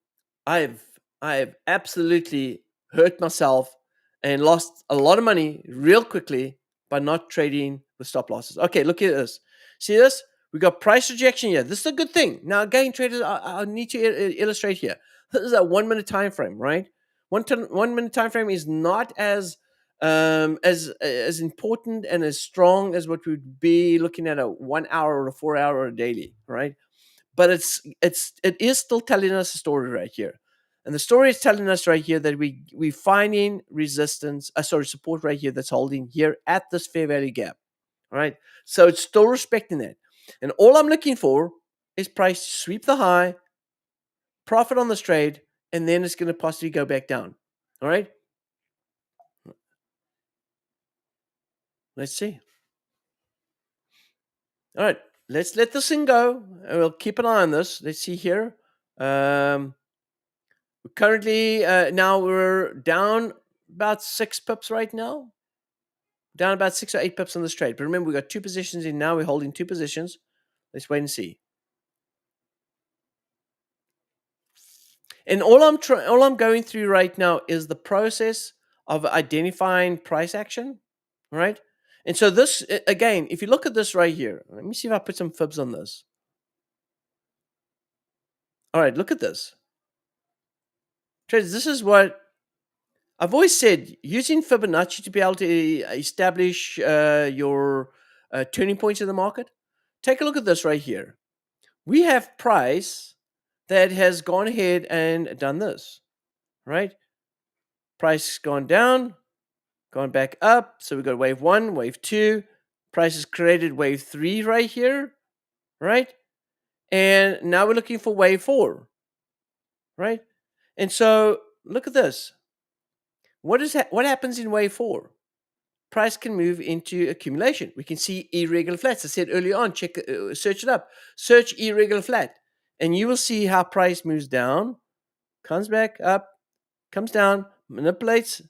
I've I've absolutely hurt myself and lost a lot of money real quickly by not trading with stop losses. Okay, look at this. See this? We got price rejection here. This is a good thing. Now, again, traders, I need to illustrate here. This is a 1 minute time frame, right? 1 minute time frame is not as important and as strong as what would be looking at a 1 hour or a 4 hour or a daily, right? But it is still telling us a story right here, and the story is telling us right here that we finding resistance, support right here that's holding here at this fair value gap. All right, so it's still respecting that, and all I'm looking for is price to sweep the high, profit on this trade, and then it's going to possibly go back down. All right, let's see. All right, let's let this thing go, and we'll keep an eye on this. Let's see here. Currently, now we're down about 6 pips right now. Down about 6 or 8 pips on this trade. But remember, we got two positions in now. We're holding two positions. Let's wait and see. And all I'm going through right now is the process of identifying price action, right? And so this, again, if you look at this right here, let me see if I put some fibs on this. All right, look at this. Traders, this is what I've always said, using Fibonacci to be able to establish your turning points in the market. Take a look at this right here. We have price that has gone ahead and done this, right? Price gone down, gone back up. So we've got wave 1, wave 2. Price has created wave 3 right here, right? And now we're looking for wave 4, right? And so look at this. What happens in wave 4? Price can move into accumulation. We can see irregular flats. I said earlier on, search it up. Search irregular flat, and you will see how price moves down, comes back up, comes down, manipulates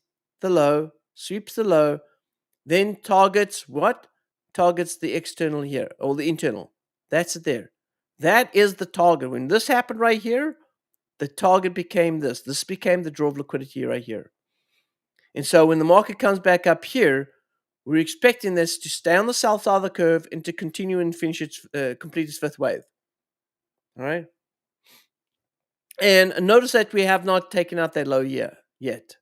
the low, sweeps the low, then targets what? Targets the external here, or the internal. That's it there. That is the target. When this happened right here, the target became this. This became the draw of liquidity right here. And so when the market comes back up here, we're expecting this to stay on the south side of the curve and to continue and finish its complete its fifth wave. All right. And notice that we have not taken out that low here yet.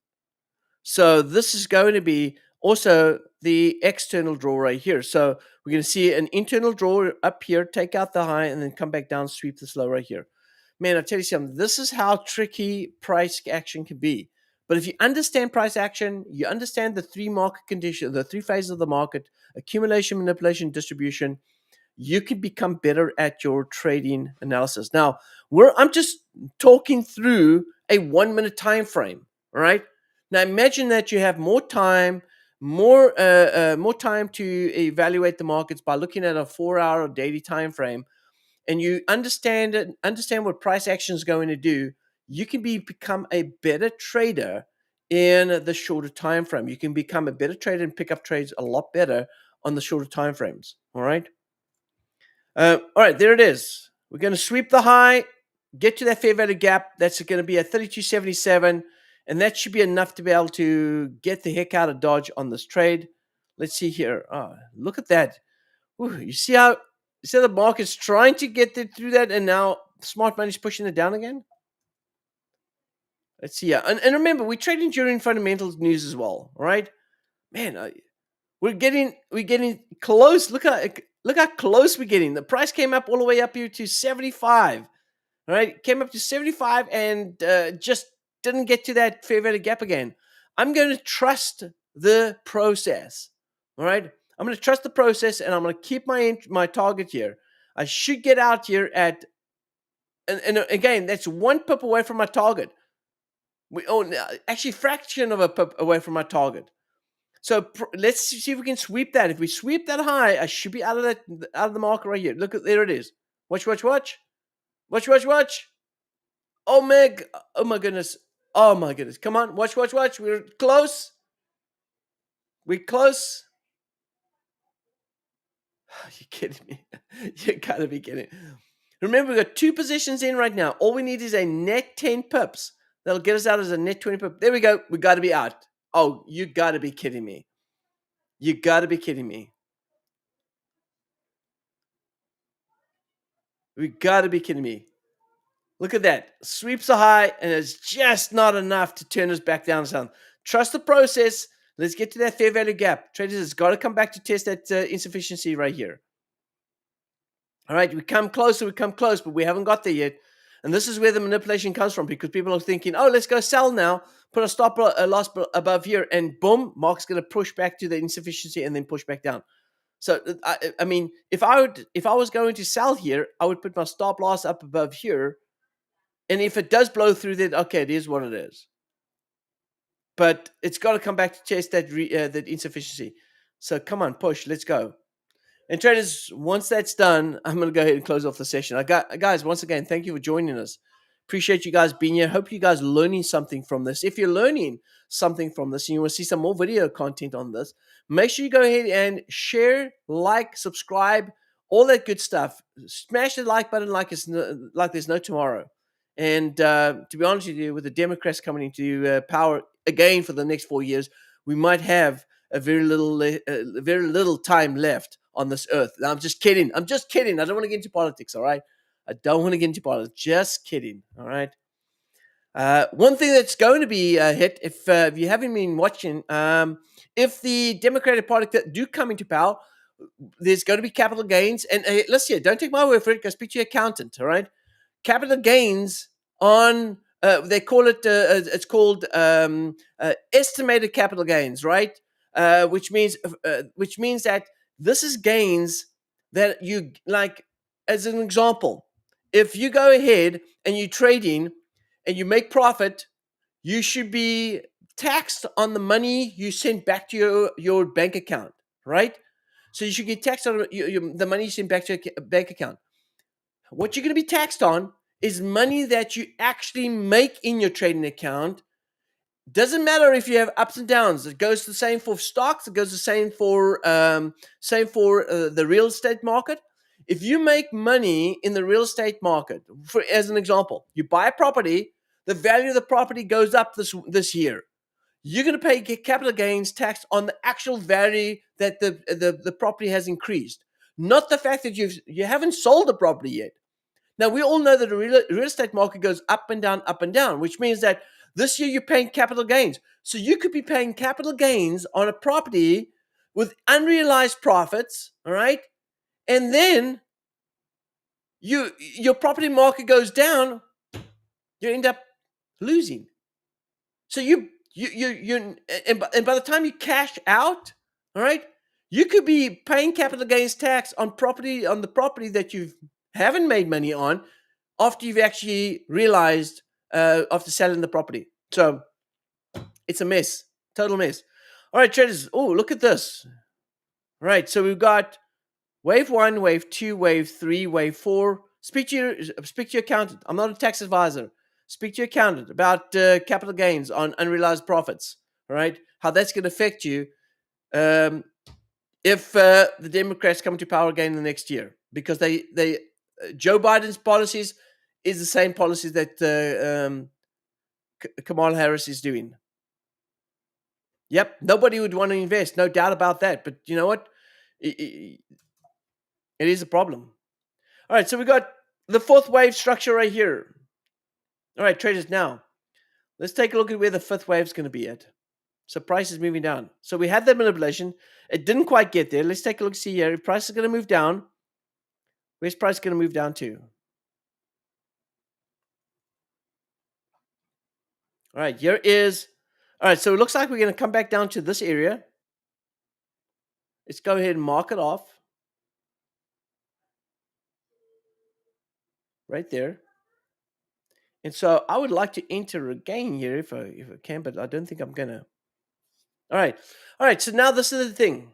So this is going to be also the external draw right here. So we're going to see an internal draw up here, take out the high, and then come back down, sweep this low right here. Man, I'll tell you something. This is how tricky price action can be. But if you understand price action, you understand the three market conditions, the three phases of the market: accumulation, manipulation, distribution. You can become better at your trading analysis. Now, I'm just talking through a 1 minute time frame. All right. Now, imagine that you have more time, more time to evaluate the markets by looking at a 4 hour daily time frame, and you understand what price action is going to do. You can become a better trader in the shorter time frame. You can become a better trader and pick up trades a lot better on the shorter time frames. All right. All right, there it is. We're going to sweep the high, get to that fair value gap. That's going to be at 32.77, and that should be enough to be able to get the heck out of Dodge on this trade. Let's see here. Oh, look at that. Ooh, you see how the market's trying to get through that, and now smart money's pushing it down again? Let's see. Yeah. And remember, we trade during fundamentals news as well, all right? Man, we're getting close. Look how close we're getting. The price came up all the way up here to 75. All right, came up to 75 and just didn't get to that fair value gap again. I'm going to trust the process. All right, I'm going to trust the process, and I'm going to keep my target here. I should get out here at, and again, that's 1 pip away from my target. Actually, fraction of a pip away from my target. So let's see if we can sweep that. If we sweep that high, I should be out of the market right here. Look, there it is. Watch. Oh my goodness. Oh my goodness. Come on. Watch. We're close. We're close. You're kidding me. You gotta be kidding. Remember, we've got 2 positions in right now. All we need is a net 10 pips. That'll get us out as a net 20 pip. There we go. We got to be out. Oh, you got to be kidding me. You got to be kidding me. We got to be kidding me. Look at that. Sweeps are high, and it's just not enough to turn us back down. Trust the process. Let's get to that fair value gap. Traders has got to come back to test that insufficiency right here. All right, we come close, but we haven't got there yet. And this is where the manipulation comes from, because people are thinking, oh, let's go sell now, put a stop loss above here, and boom, market's going to push back to the insufficiency and then push back down. So, I mean, if I was going to sell here, I would put my stop loss up above here. And if it does blow through that, okay, it is what it is. But it's got to come back to chase that that insufficiency. So come on, push, let's go. And traders, once that's done, I'm going to go ahead and close off the session. Guys, once again, thank you for joining us. Appreciate you guys being here. Hope you guys are learning something from this. If you're learning something from this and you want to see some more video content on this, make sure you go ahead and share, like, subscribe, all that good stuff. Smash the like button like there's no tomorrow. And to be honest with you, with the Democrats coming into power again for the next 4 years, we might have a very little time left on this earth. Now, I'm just kidding. I don't want to get into politics, all right? I don't want to get into politics. Just kidding, all right? One thing that's going to be hit, if you haven't been watching, if the Democratic Party do come into power, there's going to be capital gains. And listen here, don't take my word for it. Go speak to your accountant, all right? Capital gains on, they call it, it's called estimated capital gains, right? Which means that this is gains that you, like, as an example, if you go ahead and you're trading and you make profit, you should be taxed on the money you send back to your bank account, right? So you should get taxed on the money you send back to your bank account. What you're going to be taxed on is money that you actually make in your trading account. Doesn't matter if you have ups and downs. It goes the same for stocks. It goes the same for the real estate market. If you make money in the real estate market, as an example, you buy a property, the value of the property goes up this year. You're going to pay capital gains tax on the actual value that the property has increased, not the fact that you haven't sold the property yet. Now, we all know that the real estate market goes up and down, which means that this year you're paying capital gains. So you could be paying capital gains on a property with unrealized profits, all right? And then your property market goes down, you end up losing. So and by the time you cash out, all right, you could be paying capital gains tax on the property that you haven't made money on after you've actually realized after selling the property. So it's a mess, total mess. All right, traders. Oh, look at this. All right, so we've got wave 1, wave 2, wave 3, wave 4. Speak to your accountant. I'm not a tax advisor. Speak to your accountant about capital gains on unrealized profits. All right, how that's going to affect you if the Democrats come to power again in the next year, because Joe Biden's policies is the same policies that Kamala Harris is doing. Yep, nobody would want to invest, no doubt about that. But you know what? It is a problem. All right, so we got the fourth wave structure right here. All right, traders, now let's take a look at where the fifth wave is going to be at. So price is moving down. So we had that manipulation. It didn't quite get there. Let's take a look, see here. If price is going to move down, where's price going to move down to? All right, here is, all right, so it looks like we're going to come back down to this area. Let's go ahead and mark it off. Right there. And so I would like to enter again here if I can, but I don't think I'm going to. All right, so now this is the thing.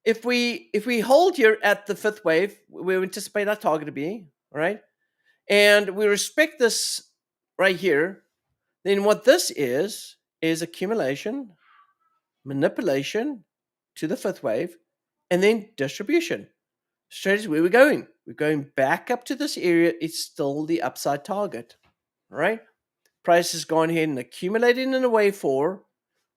If we hold here at the fifth wave, we anticipate our target to be, all right, and we respect this right here, then what this is accumulation, manipulation to the fifth wave, and then distribution. Traders, where we're going? We're going back up to this area. It's still the upside target, right? Price has gone ahead and accumulated in a wave 4.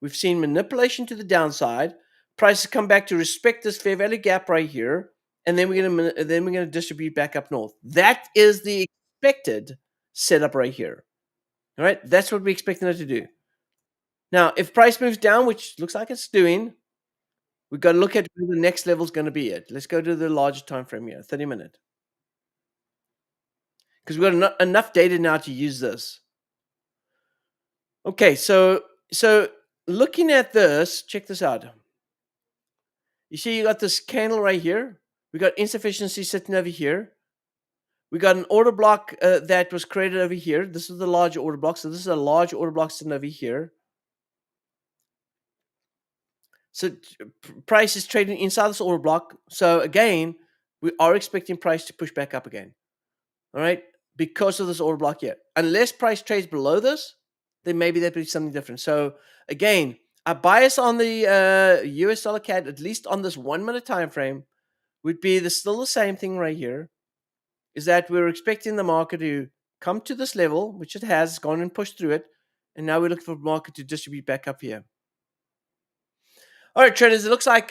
We've seen manipulation to the downside. Price has come back to respect this fair value gap right here, and then we're gonna distribute back up north. That is the expected setup right here. All right, that's what we're expecting it to do. Now, if price moves down, which looks like it's doing, we've got to look at where the next level is going to be at. Let's go to the larger time frame here, 30-minute, because we've got enough data now to use this. Okay, so looking at this, check this out. You see, you got this candle right here. We got insufficiency sitting over here. We got an order block that was created over here. This is the large order block. So this is a large order block sitting over here. So price is trading inside this order block. So again, we are expecting price to push back up again. All right, because of this order block here. Unless price trades below this, then maybe that'd be something different. So again, our bias on the US dollar CAD, at least on this 1 minute time frame, would be still the same thing right here, is that we're expecting the market to come to this level, which it has gone and pushed through it, and now we're looking for the market to distribute back up here. All right, traders, it looks like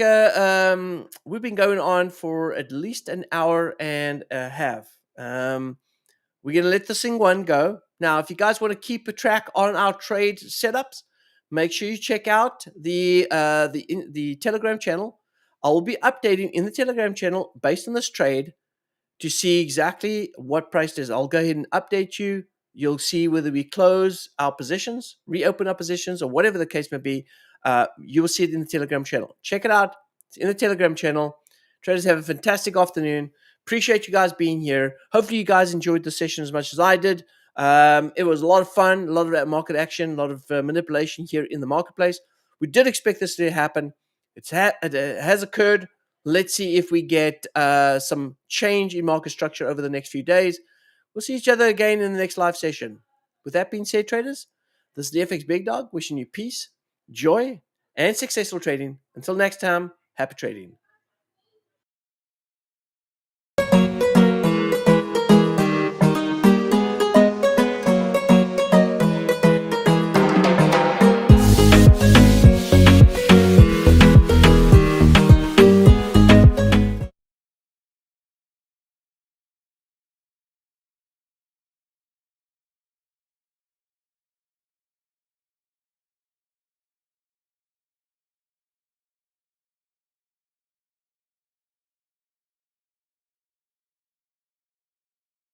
we've been going on for at least an hour and a half. We're going to let the thing one go. Now, if you guys want to keep a track on our trade setups, make sure you check out the Telegram channel. I will be updating in the Telegram channel based on this trade to see exactly what price it is. I'll go ahead and update you. You'll see whether we close our positions, reopen our positions, or whatever the case may be. You will see it in the Telegram channel. Check it out. It's in the Telegram channel. Traders, have a fantastic afternoon. Appreciate you guys being here. Hopefully you guys enjoyed the session as much as I did. It was a lot of fun, a lot of market action, a lot of manipulation here in the marketplace. We did expect this to happen. It has occurred. Let's see if we get some change in market structure over the next few days. We'll see each other again in the next live session. With that being said, traders, this is the FxBigDog wishing you peace, joy, and successful trading. Until next time, happy trading.